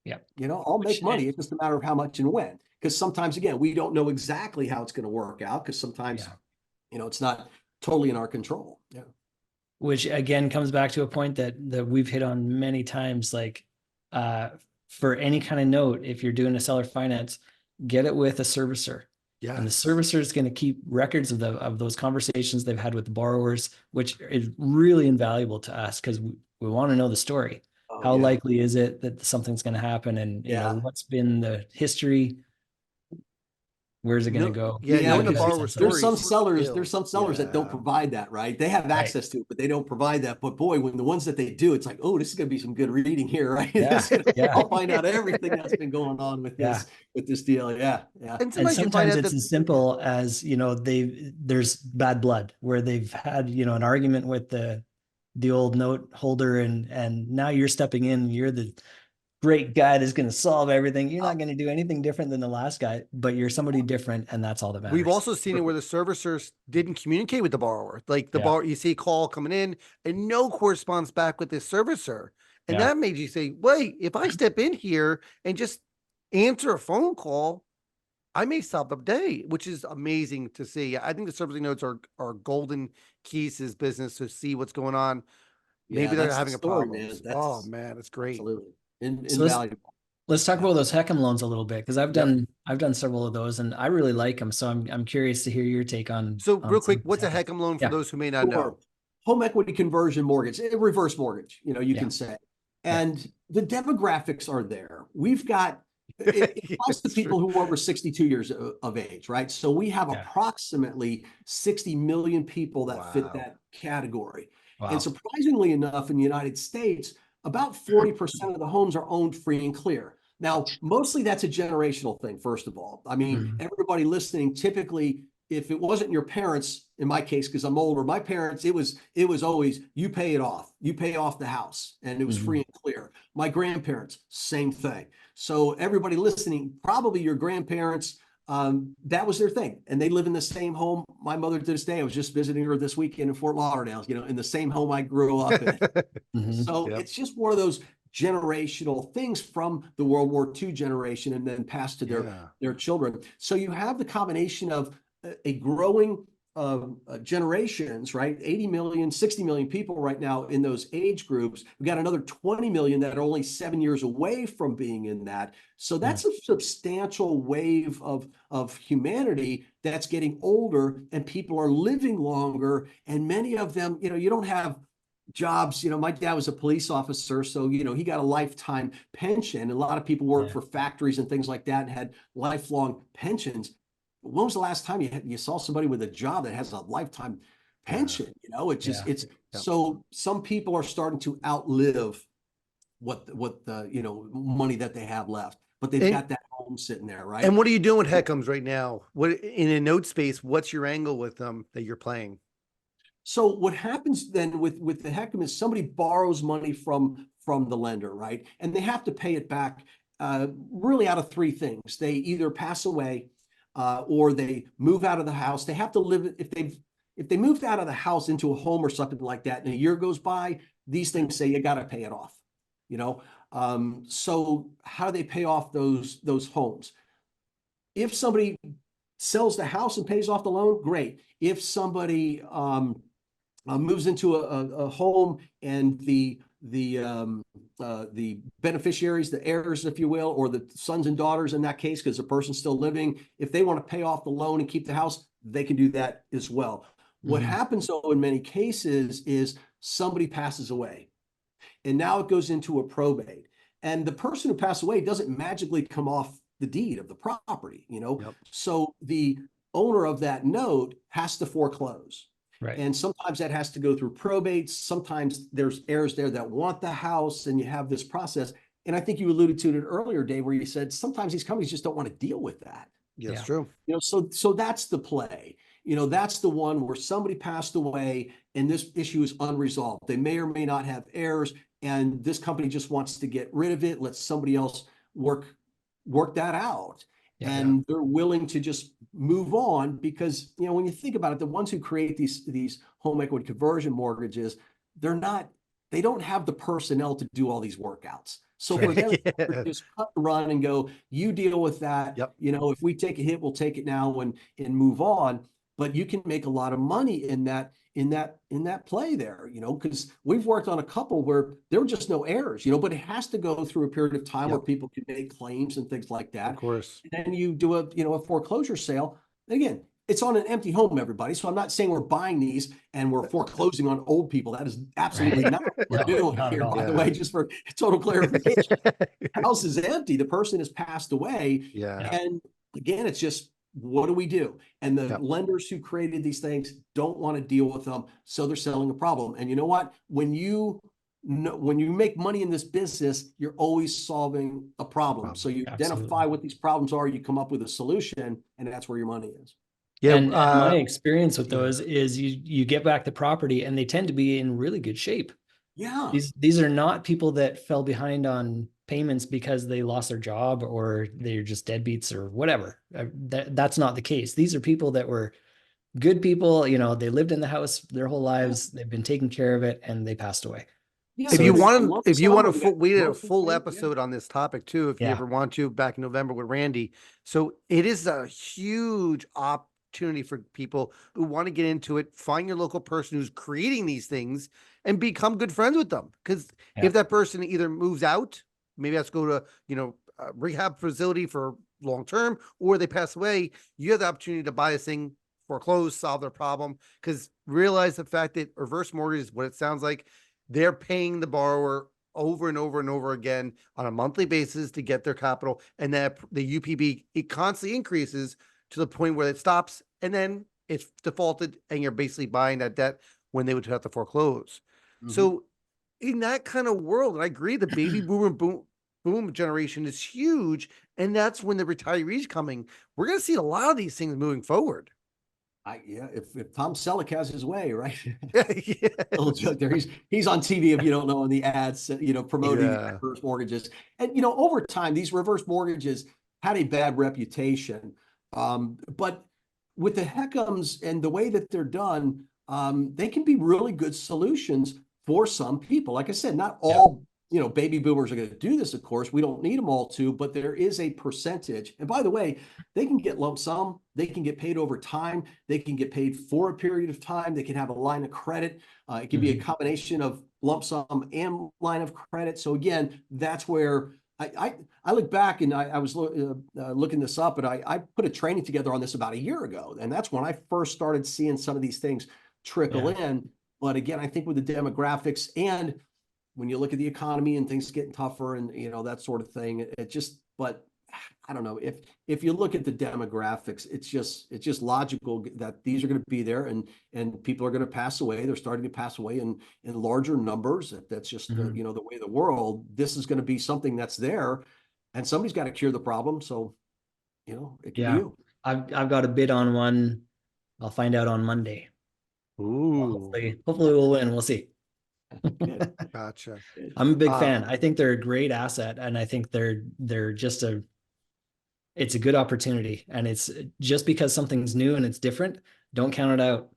Yeah. You know, I'll make money. It's just a matter of how much and when. Because sometimes, again, we don't know exactly how it's going to work out because sometimes, you know, it's not totally in our control. Yeah. Which again comes back to a point that we've hit on many times, like for any kind of note, if you're doing a seller finance, get it with a servicer. Yeah. And the servicer is going to keep records of those conversations they've had with the borrowers, which is really invaluable to us because we want to know the story. How likely is it that something's going to happen? And you know, what's been the history? Where's it going to go? Yeah, the borrower there's some sellers that don't provide that, right? They have access to it, but they don't provide that. But boy, when the ones that they do, it's like, oh, this is going to be some good reading here, right? I'll find out everything that's been going on with this deal. Yeah. And sometimes it's as simple as, you know, there's bad blood where they've had, you know, an argument with the old note holder, and now you're stepping in, you're the great guy that's going to solve everything. You're not going to do anything different than the last guy, but you're somebody different, and that's all that matters. We've also seen it where the servicers didn't communicate with the borrower. Like the borrower, you see a call coming in and no correspondence back with the servicer. And that made you say, wait, if I step in here and just answer a phone call, I may solve the day, which is amazing to see. I think the servicing notes are golden keys to his business to see what's going on. Maybe they're having a problem. Man, it's great. Absolutely. So let's talk about those HECM loans a little bit, because I've done several of those and I really like them. So I'm curious to hear your take on. So real quick, what's a HECM loan for those who may not know? Home equity conversion mortgage, a reverse mortgage, you know, you can say. And the demographics are there. We've got it applies to people who are over 62 years of age, right? So we have approximately 60 million people that fit that category. And surprisingly enough, in the United States, about 40% of the homes are owned free and clear. Now, mostly that's a generational thing, first of all. I mean, everybody listening, typically, if it wasn't your parents, in my case, because I'm older, my parents, it was always, you pay it off. You pay off the house, and it was free and clear. My grandparents, same thing. So everybody listening, probably your grandparents, that was their thing. And they live in the same home. My mother to this day, I was just visiting her this weekend in Fort Lauderdale, you know, in the same home I grew up in. So it's just one of those generational things from the World War II generation and then passed to their children. So you have the combination of a growing generations, right? 80 million, 60 million people right now in those age groups. We got another 20 million that are only 7 years away from being in that. So that's a substantial wave of humanity that's getting older, and people are living longer. And many of them, you know, you don't have jobs, my dad was a police officer, so, he got a lifetime pension. A lot of people work Yeah. for factories and things like that and had lifelong pensions. When was the last time you saw somebody with a job that has a lifetime pension? It just, Yeah. so some people are starting to outlive what the, money that they have left, but they've And, got that home sitting there, right? and what are you doing with HECMs right now? What in a note space, what's your angle with them that you're playing? So what happens then with the HECM is somebody borrows money from the lender, right? And they have to pay it back really out of three things. They either pass away or they move out of the house. They have to live if they moved out of the house into a home or something like that, and a year goes by, these things say you got to pay it off. So how do they pay off those homes? If somebody sells the house and pays off the loan, great. If somebody moves into a home and the beneficiaries, the heirs, if you will, or the sons and daughters in that case, because the person's still living, if they want to pay off the loan and keep the house, they can do that as well. What happens though in many cases is somebody passes away and now it goes into a probate, and the person who passed away doesn't magically come off the deed of the property, Yep. So the owner of that note has to foreclose. Right. And sometimes that has to go through probates. Sometimes there's heirs there that want the house, and you have this process. And I think you alluded to it earlier, Dave, where you said sometimes these companies just don't want to deal with that. Yeah, it's Yeah. true. So that's the play. That's the one where somebody passed away and this issue is unresolved. They may or may not have heirs, and this company just wants to get rid of it. Let somebody else work that out. Yeah. And they're willing to just move on because, when you think about it, the ones who create these home equity conversion mortgages, they don't have the personnel to do all these workouts. So for them, Yeah. just cut and run and go, you deal with that. Yep. If we take a hit, we'll take it now and move on. But you can make a lot of money in that play there, because we've worked on a couple where there were just no errors, but it has to go through a period of time where people can make claims and things like that. Of course. And then you do a foreclosure sale. Again, it's on an empty home, everybody. So I'm not saying we're buying these and we're foreclosing on old people. That is absolutely not what we're doing not at here, all. by the Yeah. way, just for total clarification. The house is empty. The person has passed away. Yeah. And again, it's just, what do we do? And the Yep. lenders who created these things don't want to deal with them. So they're selling a problem. And you know what? When you make money in this business, you're always solving a problem. So you identify what these problems are, you come up with a solution, and that's where your money is. Yeah. And my experience with those is you get back the property and they tend to be in really good shape. Yeah. These are not people that fell behind on payments because they lost their job or they're just deadbeats or whatever. That's not the case. These are people that were good people. They lived in the house their whole lives. They've been taking care of it and they passed away. Yeah, If so you it's a want lump to, sum, we did a monthly full payment, episode on this topic too, if you Yeah. ever want to, back in November with Randy. So it is a huge opportunity for people who want to get into it. Find your local person who's creating these things and become good friends with them. Because Yeah. if that person either moves out, maybe has to go to, a rehab facility for long term, or they pass away, you have the opportunity to buy this thing, foreclose, solve their problem. Because realize the fact that reverse mortgage is what it sounds like. They're paying the borrower over and over and over again on a monthly basis to get their capital. And that the UPB, it constantly increases to the point where it stops and then it's defaulted and you're basically buying that debt when they would have to foreclose. So in that kind of world, and I agree, the baby boomer boom generation is huge. And that's when the retirees coming. We're going to see a lot of these things moving forward. If Tom Selleck has his way, right? Yeah. Little joke there. He's on TV, if you don't know, in the ads, promoting reverse mortgages. And over time, these reverse mortgages had a bad reputation. But with the HECMs and the way that they're done, they can be really good solutions for some people. Like I said, not all baby boomers are going to do this, of course. We don't need them all to, but there is a percentage. And by the way, they can get lump sum. They can get paid over time. They can get paid for a period of time. They can have a line of credit. It can be a combination of lump sum and line of credit. So again, that's where I look back and I was looking this up, and I put a training together on this about a year ago. And that's when I first started seeing some of these things trickle in. But again, I think with the demographics and when you look at the economy and things getting tougher and, that sort of thing, it just, but I don't know, if you look at the demographics, it's just logical that these are going to be there, and people are going to pass away. They're starting to pass away in larger numbers. That's just the way of the world. This is going to be something that's there, and somebody's got to cure the problem. So, it could be you. I've got a bid on one. I'll find out on Monday. Ooh, Hopefully we'll win. We'll see. Good. gotcha. Good. I'm a big fan. I think they're a great asset, and I think they're just it's a good opportunity. And it's just because something's new and it's different, don't count it out.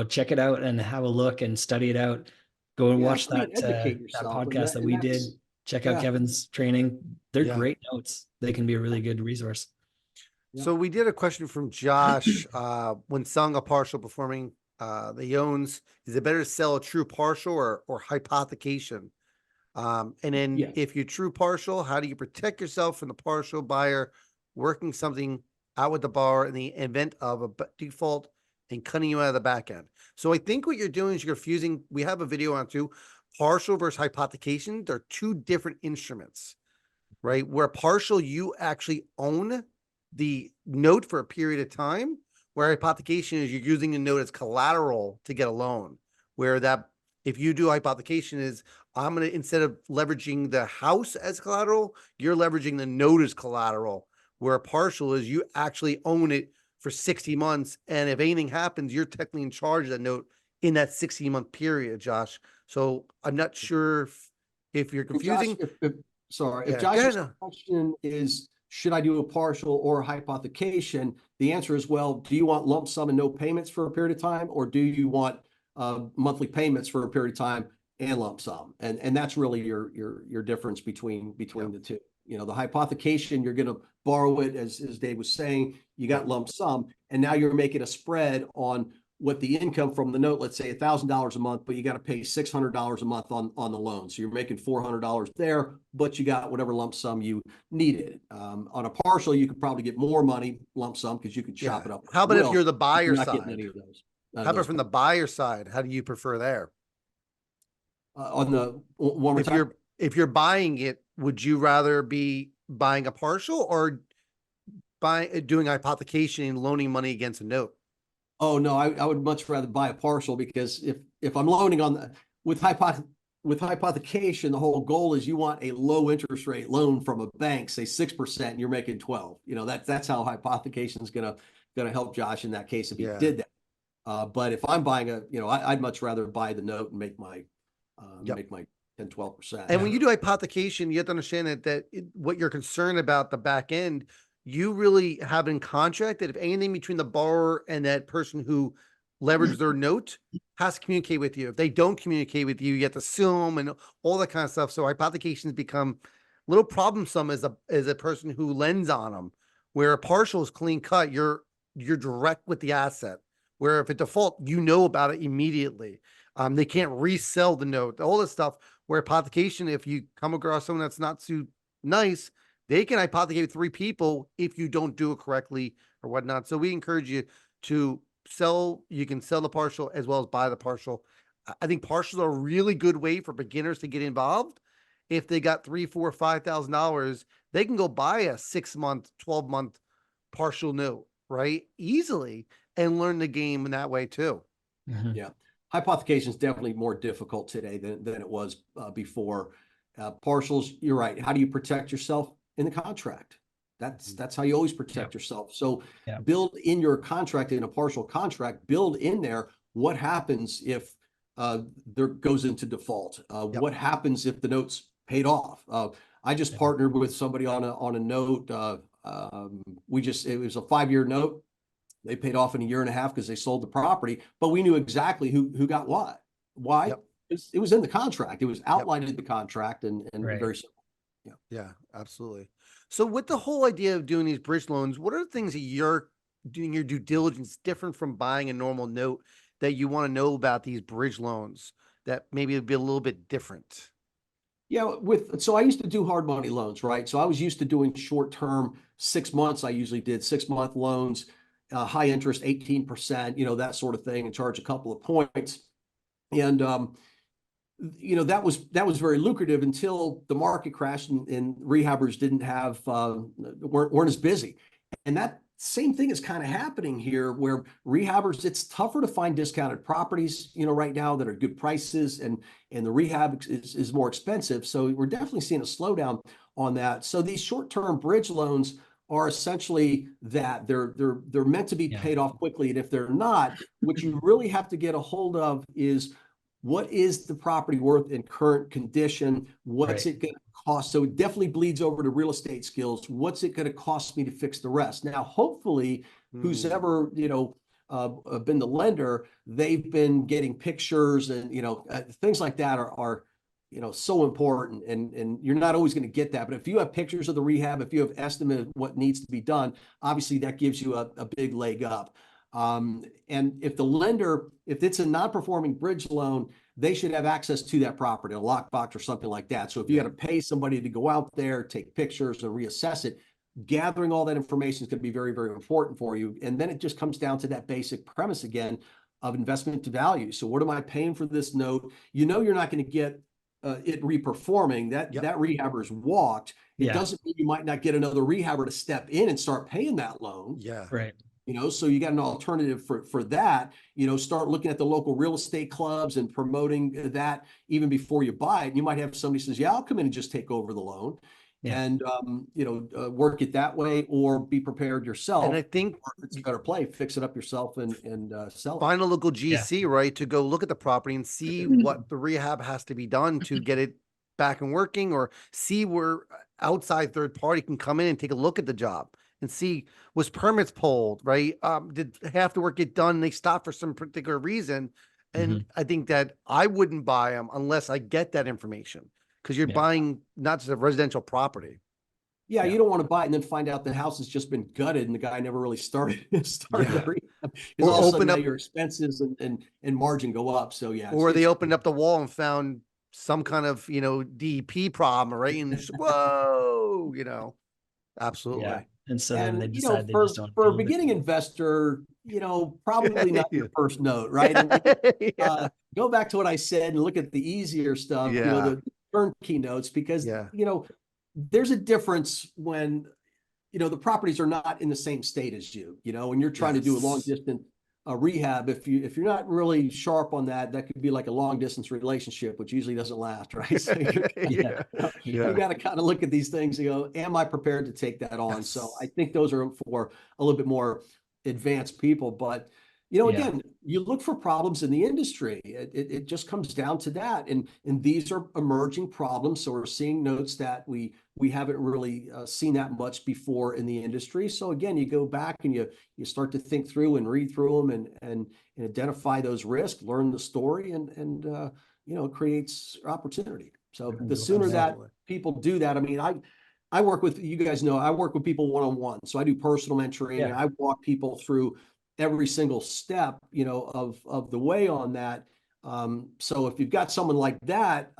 Check it out and have a look and study it out. Go and Yeah, watch I mean, that educate that yourself, and podcast that we did. that's Check out yeah. Kevin's training. They're Yeah. great notes. They can be a really good resource. Yeah. So we did a question from Josh, when selling a partial performing, the owns, is it better to sell a true partial or hypothecation? And then Yeah. if you're true partial, how do you protect yourself from the partial buyer working something out with the borrower in the event of a default and cutting you out of the back end? So I think what you're doing is you're confusing. We have a video on too. Partial versus hypothecation. They're two different instruments, right? Where partial, you actually own the note for a period of time, where hypothecation is you're using the note as collateral to get a loan. Where that, if you do hypothecation, is I'm going to, instead of leveraging the house as collateral, you're leveraging the note as collateral. Where a partial is you actually own it for 60 months. And if anything happens, you're technically in charge of that note in that 60-month period, Josh. So I'm not sure if you're confusing. Sorry, Yeah, if Josh's go ahead. question is, should I do a partial or a hypothecation? The answer is, well, do you want lump sum and no payments for a period of time, or do you want monthly payments for a period of time and lump sum? And that's really your difference between the two. The hypothecation, you're going to borrow it, as Dave was saying, you got lump sum, and now you're making a spread on what the income from the note, let's say $1,000 a month, but you got to pay $600 a month on the loan. So you're making $400 there, but you got whatever lump sum you needed. On a partial, you could probably get more money lump sum because you could chop it up. How about if you're the buyer You're not side? getting any of those. How about from the buyer side? How do you prefer there? On the one more time? If you're buying it, would you rather be buying a partial or doing hypothecation and loaning money against a note? Oh no, I would much rather buy a partial, because if I'm loaning on with hypothecation, the whole goal is you want a low interest rate loan from a bank, say 6%, and you're making 12. That's how hypothecation is gonna help Josh in that case if he did that. But if I'm buying I'd much rather buy the note and make my 10-12%. And when you do hypothecation, you have to understand that what you're concerned about the back end, you really have in contract that if anything between the borrower and that person who leveraged their note has to communicate with you. If they don't communicate with you, you have to sue them and all that kind of stuff. So hypothecations become a little problemsome as a person who lends on them, where a partial is clean cut. You're direct with the asset, where if it default, about it immediately. They can't resell the note, all this stuff. Where hypothecation, if you come across someone that's not too nice, they can hypothecate 3 people if you don't do it correctly or whatnot. So we encourage you to sell. You can sell the partial as well as buy the partial. I think partials are a really good way for beginners to get involved. If they got $3,000, $4,000, $5,000, they can go buy a 6-month, 12-month partial note, right? Easily, and learn the game in that way too. Mm-hmm. Yeah. Hypothecation is definitely more difficult today than it was before. Partials, you're right. How do you protect yourself in the contract? That's how you always protect yourself. So build in your contract, in a partial contract, build in there what happens if there goes into default. What happens if the note's paid off? I just partnered with somebody on a note. It was a 5-year note. They paid off in a year and a half because they sold the property, but we knew exactly who got what. Why? It was in the contract. It was outlined in the contract, and very simple. Yeah, absolutely. So with the whole idea of doing these bridge loans, what are the things that you're doing your due diligence different from buying a normal note that you want to know about these bridge loans that maybe would be a little bit different? Yeah, so I used to do hard money loans, right? So I was used to doing short term, 6 months. I usually did 6-month loans, high interest, 18%, that sort of thing, and charge a couple of points. And you know, that was very lucrative until the market crashed and rehabbers didn't have weren't as busy. And that same thing is kind of happening here, where rehabbers, it's tougher to find discounted properties, you know, right now that are good prices, and the rehab is more expensive. So we're definitely seeing a slowdown on that. So these short-term bridge loans are essentially that they're meant to be paid off quickly. And if they're not, what you really have to get a hold of is, what is the property worth in current condition? What's it going to cost? So it definitely bleeds over to real estate skills. What's it going to cost me to fix the rest? Now, hopefully, who's ever, you know, been the lender, they've been getting pictures, and, you know, things like that are, you know, so important. And you're not always going to get that. But if you have pictures of the rehab, if you have estimate of what needs to be done, obviously that gives you a big leg up. And if the lender, if it's a non-performing bridge loan, they should have access to that property, a lockbox or something like that. So if you got to pay somebody to go out there, take pictures, and reassess it, gathering all that information is going to be very, very important for you. And then it just comes down to that basic premise again of investment to value. So what am I paying for this note? You know, you're not going to get it reperforming. That rehabber's walked. It doesn't mean you might not get another rehabber to step in and start paying that loan. Yeah. Right. You know, so you got an alternative for that. You know, start looking at the local real estate clubs and promoting that even before you buy it. You might have somebody says, yeah, I'll come in and just take over the loan, and you know, work it that way, or be prepared yourself. And I think it's a better play, fix it up yourself and sell it. Find a local GC, right, to go look at the property and see what the rehab has to be done to get it back and working, or see where outside third party can come in and take a look at the job and see, was permits pulled, right? Did half the work get done and they stopped for some particular reason? And I think that I wouldn't buy them unless I get that information, because you're buying not just a residential property. Yeah, you don't want to buy it and then find out the house has just been gutted and the guy never really started the rehab. Because all of a sudden now your expenses and margin go up. So yeah. Or they opened up the wall and found some kind of, you know, DEP problem, right? And just, whoa, you know, absolutely. Yeah. And so then they you know, decide they just don't for a beginning investor, you know, probably not your first note, right? And, go back to what I said and look at the easier stuff, you know, the turnkey notes, because, you know, there's a difference when, you know, the properties are not in the same state as you, you know, and you're trying to do a long distance rehab. If you're not really sharp on that, that could be like a long distance relationship, which usually doesn't last, right? So you got to kind of look at these things and go, am I prepared to take that on? So I think those are for a little bit more advanced people. But, you know, again, you look for problems in the industry. It just comes down to that. And these are emerging problems. So we're seeing notes that we haven't really seen that much before in the industry. So again, you go back and you start to think through and read through them and identify those risks, learn the story, and you know, it creates opportunity. So the sooner that people do that, I mean, I work with, you guys know, I work with people one-on-one. So I do personal mentoring and I walk people through every single step, you know, of the way on that. So if you've got someone like that,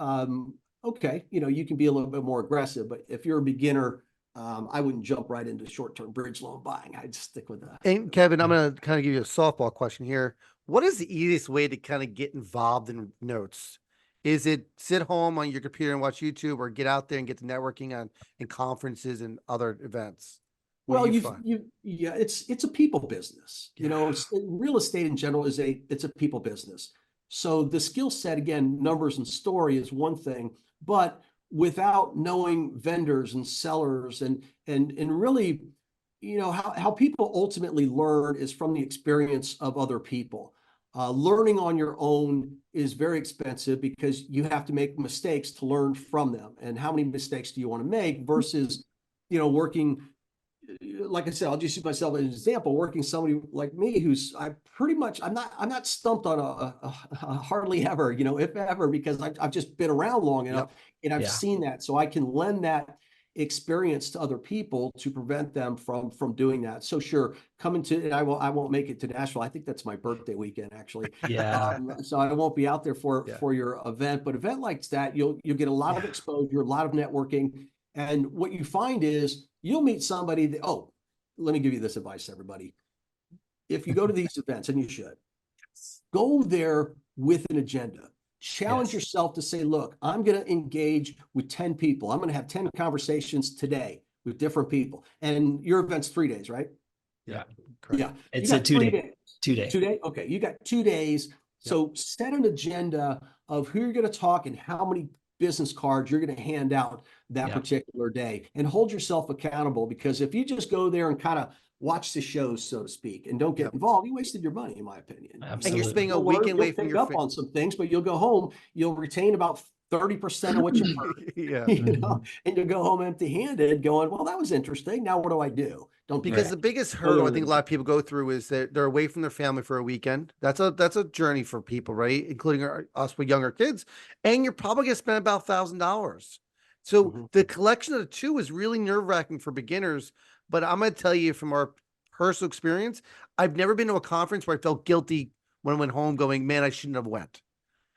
okay, you know, you can be a little bit more aggressive. But if you're a beginner, I wouldn't jump right into short-term bridge loan buying. I'd stick with that. And Kevin, I'm going to kind of give you a softball question here. What is the easiest way to kind of get involved in notes? Is it sit home on your computer and watch YouTube, or get out there and get to networking in conferences and other events? Well, it's a people business. You know, real estate in general it's a people business. So the skill set, again, numbers and story is one thing, but without knowing vendors and sellers and really, you know, how people ultimately learn is from the experience of other people. Learning on your own is very expensive because you have to make mistakes to learn from them. And how many mistakes do you want to make versus, you know, working, like I said, I'll just use myself as an example, working somebody like me who's I'm not stumped on a hardly ever, you know, if ever, because I've just been around long enough and I've seen that. So I can lend that experience to other people to prevent them from doing that. So sure, coming to, and I won't make it to Nashville. I think that's my birthday weekend, actually. So I won't be out there for your event, but event like that, you'll get a lot of exposure, a lot of networking. And what you find is you'll meet somebody that, let me give you this advice, everybody. If you go to these events, and you should, go there with an agenda. Challenge Yes. yourself to say, look, I'm going to engage with 10 people. I'm going to have 10 conversations today with different people. And your event's 3 days, right? Yeah. Correct. Yeah. It's You a got 3 2-day. days. 2-day. 2 days? Okay. You got 2 days. So set an agenda of who you're going to talk and how many business cards you're going to hand out that Yeah. particular day, and hold yourself accountable, because if you just go there and kind of watch the shows, so to speak, and don't get involved, you wasted your money, in my opinion. And you're Absolutely. spending a You'll learn, weekend away you'll from pick your up on some things, but you'll go home, you'll retain about 30% of what you heard, yeah. you know, and you'll go home empty-handed going, well, that was interesting. Now what do I do? Don't do Because that. the biggest hurdle I think a lot of people go through is that they're away from their family for a weekend. That's a journey for people, right? Including us with younger kids. And you're probably gonna spend about $1,000. So the collection of the two is really nerve-wracking for beginners. But I'm gonna tell you from our personal experience, I've never been to a conference where I felt guilty when I went home going, man, I shouldn't have went.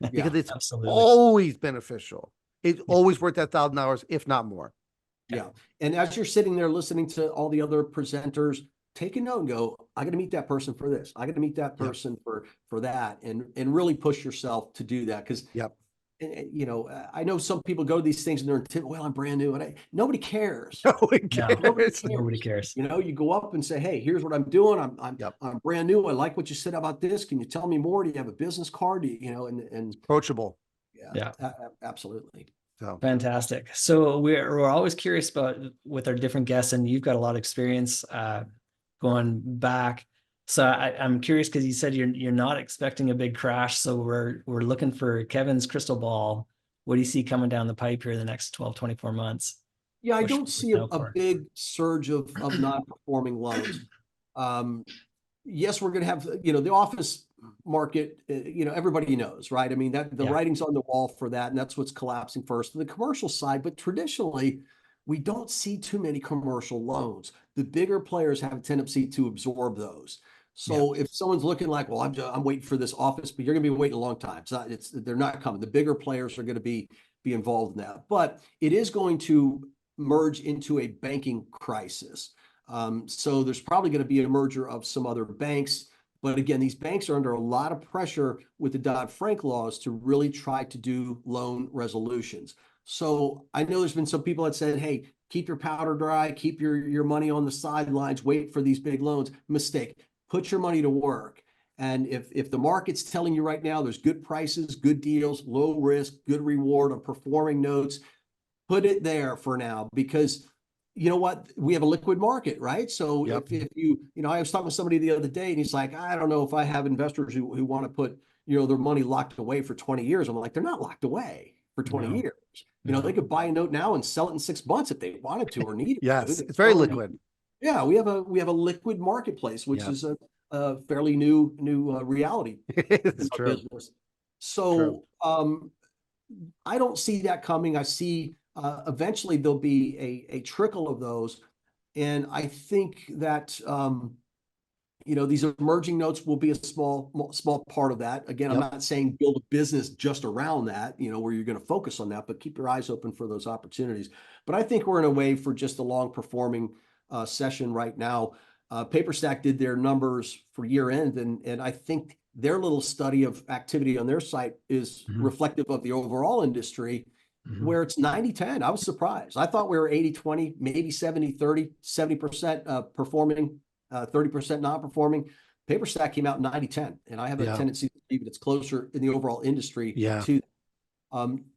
Because it's Absolutely. always beneficial. It's always worth that $1,000, if not more. Yeah. And as you're sitting there listening to all the other presenters, take a note and go, I got to meet that person for this. I got to meet that person for that, and really push yourself to do that. Because, you know, I know some people go to these things and they're intimidated. Well, I'm brand new, and nobody cares. Nobody cares. Nobody cares. You know, you go up and say, hey, here's what I'm doing. I'm brand new. I like what you said about this. Can you tell me more? Do you have a business card? Do you, you know, and Approachable. Yeah. Absolutely. So Fantastic. So we're always curious about with our different guests, and you've got a lot of experience going back. So I'm curious because you said you're not expecting a big crash. So we're looking for Kevin's crystal ball. What do you see coming down the pipe here the next 12, 24 months? Yeah, I don't see a big surge of non-performing loans. Yes, we're going to have, you know, the office market, you know, everybody knows, right? I mean, that the writing's on the wall for that, and that's what's collapsing first. The commercial side, but traditionally, we don't see too many commercial loans. The bigger players have a tendency to absorb those. So if someone's looking like, well, I'm waiting for this office, but you're going to be waiting a long time. They're not coming. The bigger players are going to be involved in that, but it is going to merge into a banking crisis. So there's probably going to be a merger of some other banks. But again, these banks are under a lot of pressure with the Dodd-Frank laws to really try to do loan resolutions. So I know there's been some people that said, hey, keep your powder dry, keep your money on the sidelines, wait for these big loans. Mistake. Put your money to work. And if the market's telling you right now there's good prices, good deals, low risk, good reward on performing notes, put it there for now, because you know what? We have a liquid market, right? So if you know, I was talking with somebody the other day and he's like, I don't know if I have investors who want to put, you know, their money locked away for 20 years. I'm like, they're not locked away for 20 years. You know, they could buy a note now and sell it in 6 months if they wanted to or needed to. It's very liquid. Yeah, we have a liquid marketplace, which is a fairly new reality. It's true. Business. So I don't see that coming. I see eventually there'll be a trickle of those. And I think that, you know, these emerging notes will be a small part of that. Again, I'm not saying build a business just around that, you know, where you're going to focus on that, but keep your eyes open for those opportunities. But I think we're in a way for just a long performing session right now. PaperStack did their numbers for year end, and I think their little study of activity on their site is reflective of the overall industry, where it's 90-10. I was surprised. I thought we were 80-20, maybe 70-30, 70% performing, 30% non-performing. PaperStack came out 90-10, and I have a tendency to believe it's closer in the overall industry to.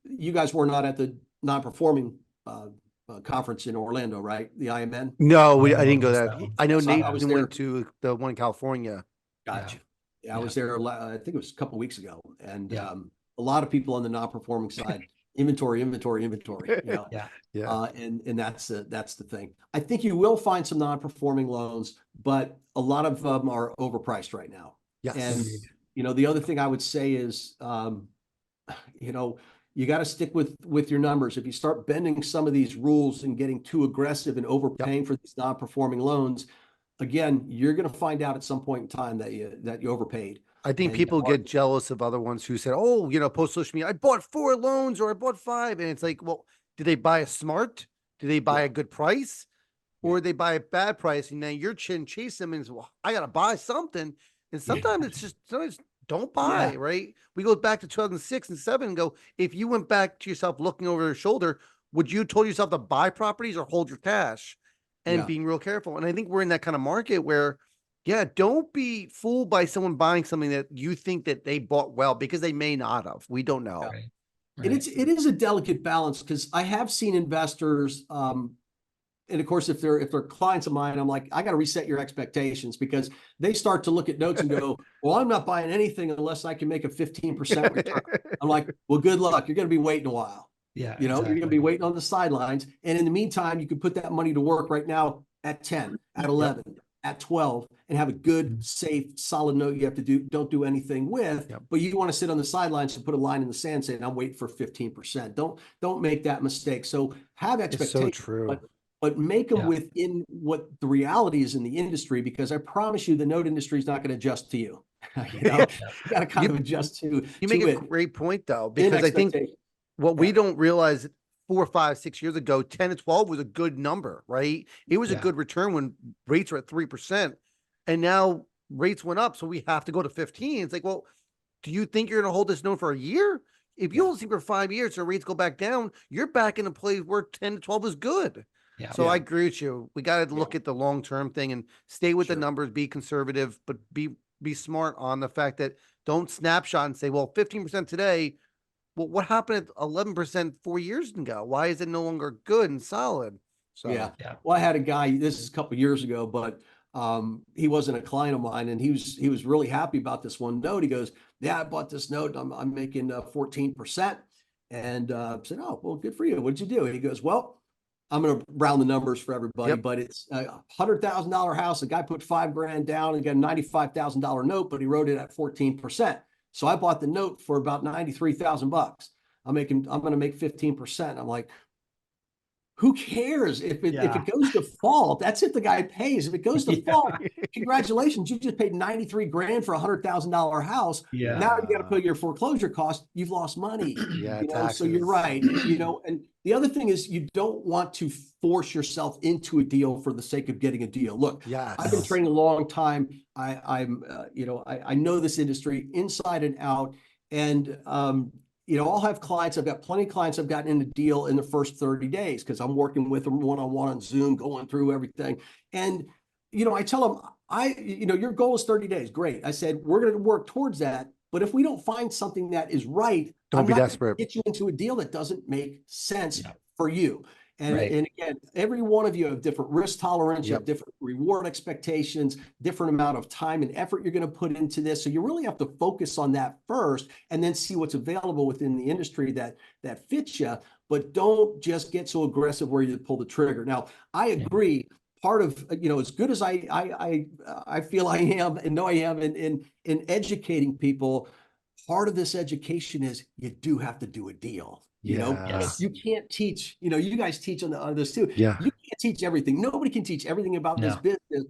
You guys were not at the non-performing conference in Orlando, right? The IMN? No, I didn't go there. I know So Nate I was went to the one in California. Gotcha. Yeah, I was there, I think it was a couple of weeks ago. And a lot of people on the non-performing side, inventory, you know? And that's the thing. I think you will find some non-performing loans, but a lot of them are overpriced right now. And, you know, the other thing I would say is, you know, you got to stick with your numbers. If you start bending some of these rules and getting too aggressive and overpaying for these non-performing loans, again, you're going to find out at some point in time that you overpaid. I think people get jealous of other ones who said, oh, you know, post social media, I bought 4 loans or I bought 5. And it's like, well, did they buy a smart? Did they buy a good price? Or they buy a bad price? And then you're chasing them and say, well, I got to buy something. And sometimes it's just, sometimes don't buy, right? We go back to 2006 and 7 and go, if you went back to yourself looking over your shoulder, would you told yourself to buy properties or hold your cash and being real careful? And I think we're in that kind of market where, yeah, don't be fooled by someone buying something that you think that they bought well, because they may not have. We don't know. Right. And it is a delicate balance, because I have seen investors, and of course, if they're clients of mine, I'm like, I got to reset your expectations, because they start to look at notes and go, well, I'm not buying anything unless I can make a 15% return. I'm like, well, good luck. You're going to be waiting a while. Yeah, you're going to be waiting on the sidelines. And in the meantime, you can put that money to work right now at 10, at 11, at 12, and have a good, safe, solid note you have to don't do anything with, but you want to sit on the sidelines and put a line in the sand saying, I'm waiting for 15%. Don't make that mistake. So have expectations. It's so true. But make them within what the reality is in the industry, because I promise you the note industry is not going to adjust to you. You got to kind of adjust to You make a great point, though, because I think what we don't realize, 4, 5, 6 years ago, 10 to 12 was a good number, right? It was a good return when rates were at 3%. And now rates went up, so we have to go to 15. It's like, well, do you think you're going to hold this note for a year? If you hold it for 5 years and rates go back down, you're back in a place where 10 to 12 is good. So I agree with you. We got to look at the long-term thing and stay with the numbers, be conservative, but be smart on the fact that don't snapshot and say, well, 15% today. Well, what happened at 11% 4 years ago? Why is it no longer good and solid? So well, I had a guy, this is a couple of years ago, but he wasn't a client of mine, and he was really happy about this one note. He goes, yeah, I bought this note. I'm making 14%. And said, oh, well, good for you. What'd you do? And he goes, well, I'm going to round the numbers for everybody, but it's a $100,000 house. The guy put $5,000 down and got a $95,000 note, but he wrote it at 14%. So I bought the note for about $93,000. I'm going to make 15%. I'm like, who cares if it goes to default? That's if the guy pays. If it goes to default, congratulations, you just paid $93,000 for a $100,000 house. Now you got to put your foreclosure cost. You've lost money. So you're right. And the other thing is, you don't want to force yourself into a deal for the sake of getting a deal. Look, I've been training a long time. I know this industry inside and out, and I'll have clients. I've got plenty of clients I've gotten in a deal in the first 30 days because I'm working with them one-on-one on Zoom, going through everything. And, I tell them, your goal is 30 days. Great. I said, we're going to work towards that. But if we don't find something that is right, don't be desperate. Get you into a deal that doesn't make sense for you. And again, every one of you have different risk tolerance, you have different reward expectations, different amount of time and effort you're going to put into this. So you really have to focus on that first, and then see what's available within the industry that fits you. But don't just get so aggressive where you pull the trigger. Now, I agree. Part of, as good as I feel I am and know I am in educating people, part of this education is you do have to do a deal. You can't teach, you guys teach on this too. You can't teach everything. Nobody can teach everything about this business.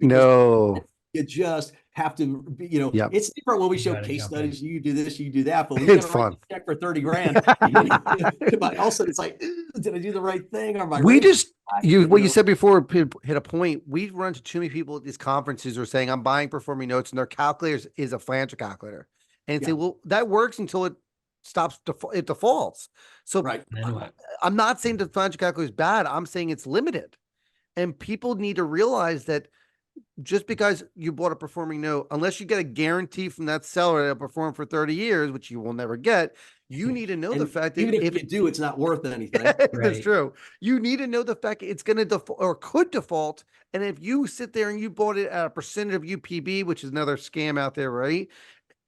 You just have to be, it's different when we show case studies. You do this, you do that, but we got to write a check for $30,000. But also it's like, did I do the right thing? Or what you said before hit a point. We run into too many people at these conferences who are saying, I'm buying performing notes, and their calculators is a financial calculator. And say, well, that works until it stops, it defaults. So I'm not saying the financial calculator is bad. I'm saying it's limited. And people need to realize that just because you bought a performing note, unless you get a guarantee from that seller that it'll perform for 30 years, which you will never get, you need to know the fact that even if you do, it's not worth anything. That's true. You need to know the fact it's going to default or could default. And if you sit there and you bought it at a percentage of UPB, which is another scam out there, right?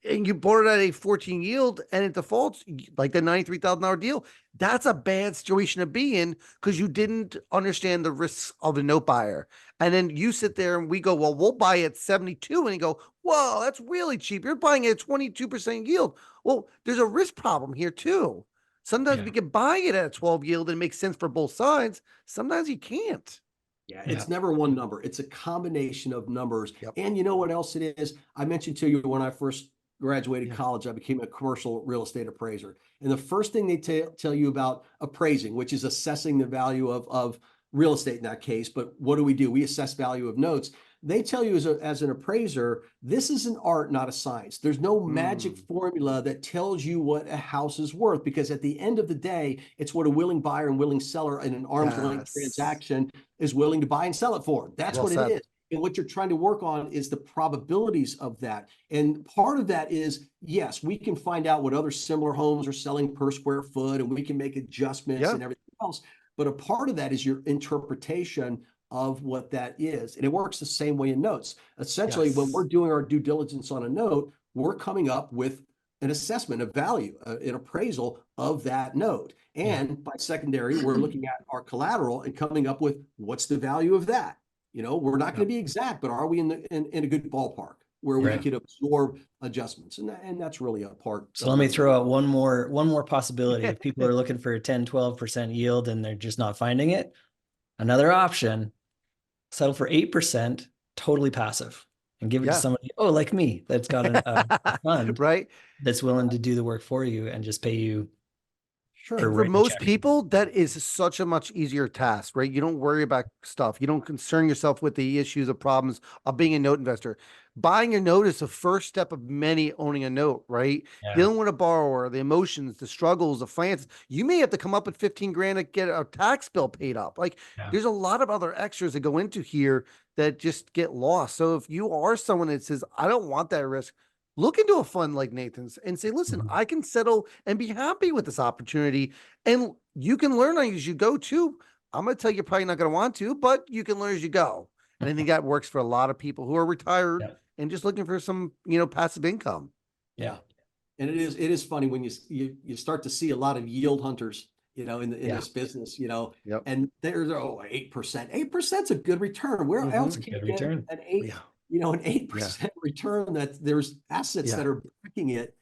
And you bought it at a 14 yield and it defaults, like the $93,000 deal, that's a bad situation to be in, because you didn't understand the risks of a note buyer. And then you sit there and we go, well, we'll buy it at 72. And you go, whoa, that's really cheap. You're buying it at 22% yield. Well, there's a risk problem here too. Sometimes we can buy it at a 12 yield and it makes sense for both sides. Sometimes you can't. It's never one number. It's a combination of numbers. And you know what else it is? I mentioned to you when I first graduated college, I became a commercial real estate appraiser. And the first thing they tell you about appraising, which is assessing the value of real estate in that case. But what do? We assess value of notes. they tell you as an appraiser, this is an art, not a science. There's no magic formula that tells you what a house is worth, because at the end of the day, it's what a willing buyer and willing seller in an arm's length transaction is willing to buy and sell it for. That's Well what said. it is. And what you're trying to work on is the probabilities of that. And part of that is, yes, we can find out what other similar homes are selling per square foot, and we can make adjustments and everything else. But a part of that is your interpretation of what that is. And it works the same way in notes. Essentially, when we're doing our due diligence on a note, we're coming up with an assessment of value, an appraisal of that note. And by secondary, we're looking at our collateral and coming up with what's the value of that. You know, we're not going to be exact, but are we in a good ballpark where we can absorb adjustments? And that's really a part. So let me throw out one more possibility. If people are looking for a 10, 12% yield and they're just not finding it, another option, settle for 8%, totally passive, and give it to somebody, like me, that's got a fund that's willing to do the work for you and just pay you. For most people, that is such a much easier task, right? You don't worry about stuff. You don't concern yourself with the issues or problems of being a note investor. Buying a note is the first step of many owning a note, right? Dealing with a borrower, the emotions, the struggles, the finances. You may have to come up with 15 grand to get a tax bill paid up. Like there's a lot of other extras that go into here that just get lost. So if you are someone that says, I don't want that risk, look into a fund like Nathan's and say, listen, I can settle and be happy with this opportunity. And you can learn as you go too. I'm going to tell you, you're probably not going to want to, but you can learn as you go. And I think that works for a lot of people who are retired and just looking for some, passive income. Yeah. And it is funny when you start to see a lot of yield hunters, in this business, and there's 8%. 8%'s a good return. Where else can you get an 8%? An 8% return, that there's assets that are backing it,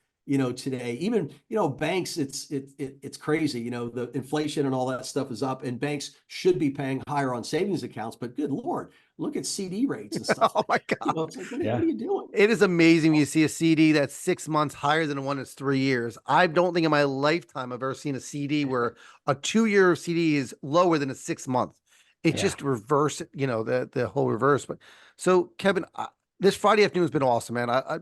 today. Even, banks, it's crazy. The inflation and all that stuff is up, and banks should be paying higher on savings accounts, but good Lord, look at CD rates and stuff. Oh my God. It's like, what are you doing? It is amazing when you see a CD that's 6 months higher than one that's 3 years. I don't think in my lifetime I've ever seen a CD where a 2-year CD is lower than a 6 month. It's just reverse, the whole reverse. But so Kevin, this Friday afternoon has been awesome, man. I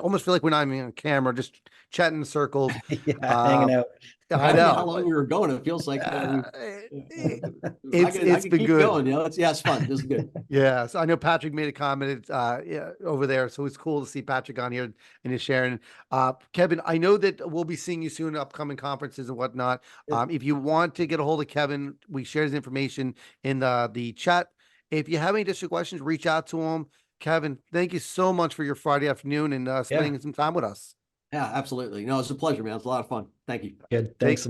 almost feel like we're not even on camera, just chatting in circles. Hanging out. I know how long we were going. It feels like it's been good. Going, it's fun. This is good. Yeah. So I know Patrick made a comment over there. So it's cool to see Patrick on here and he's sharing. Kevin, I know that we'll be seeing you soon at upcoming conferences and whatnot. If you want to get a hold of Kevin, we share his information in the chat. If you have any additional questions, reach out to him. Kevin, thank you so much for your Friday afternoon and spending some time with us. Yeah, absolutely. No, it's a pleasure, man. It's a lot of fun. Thank you. Good. Thanks so much.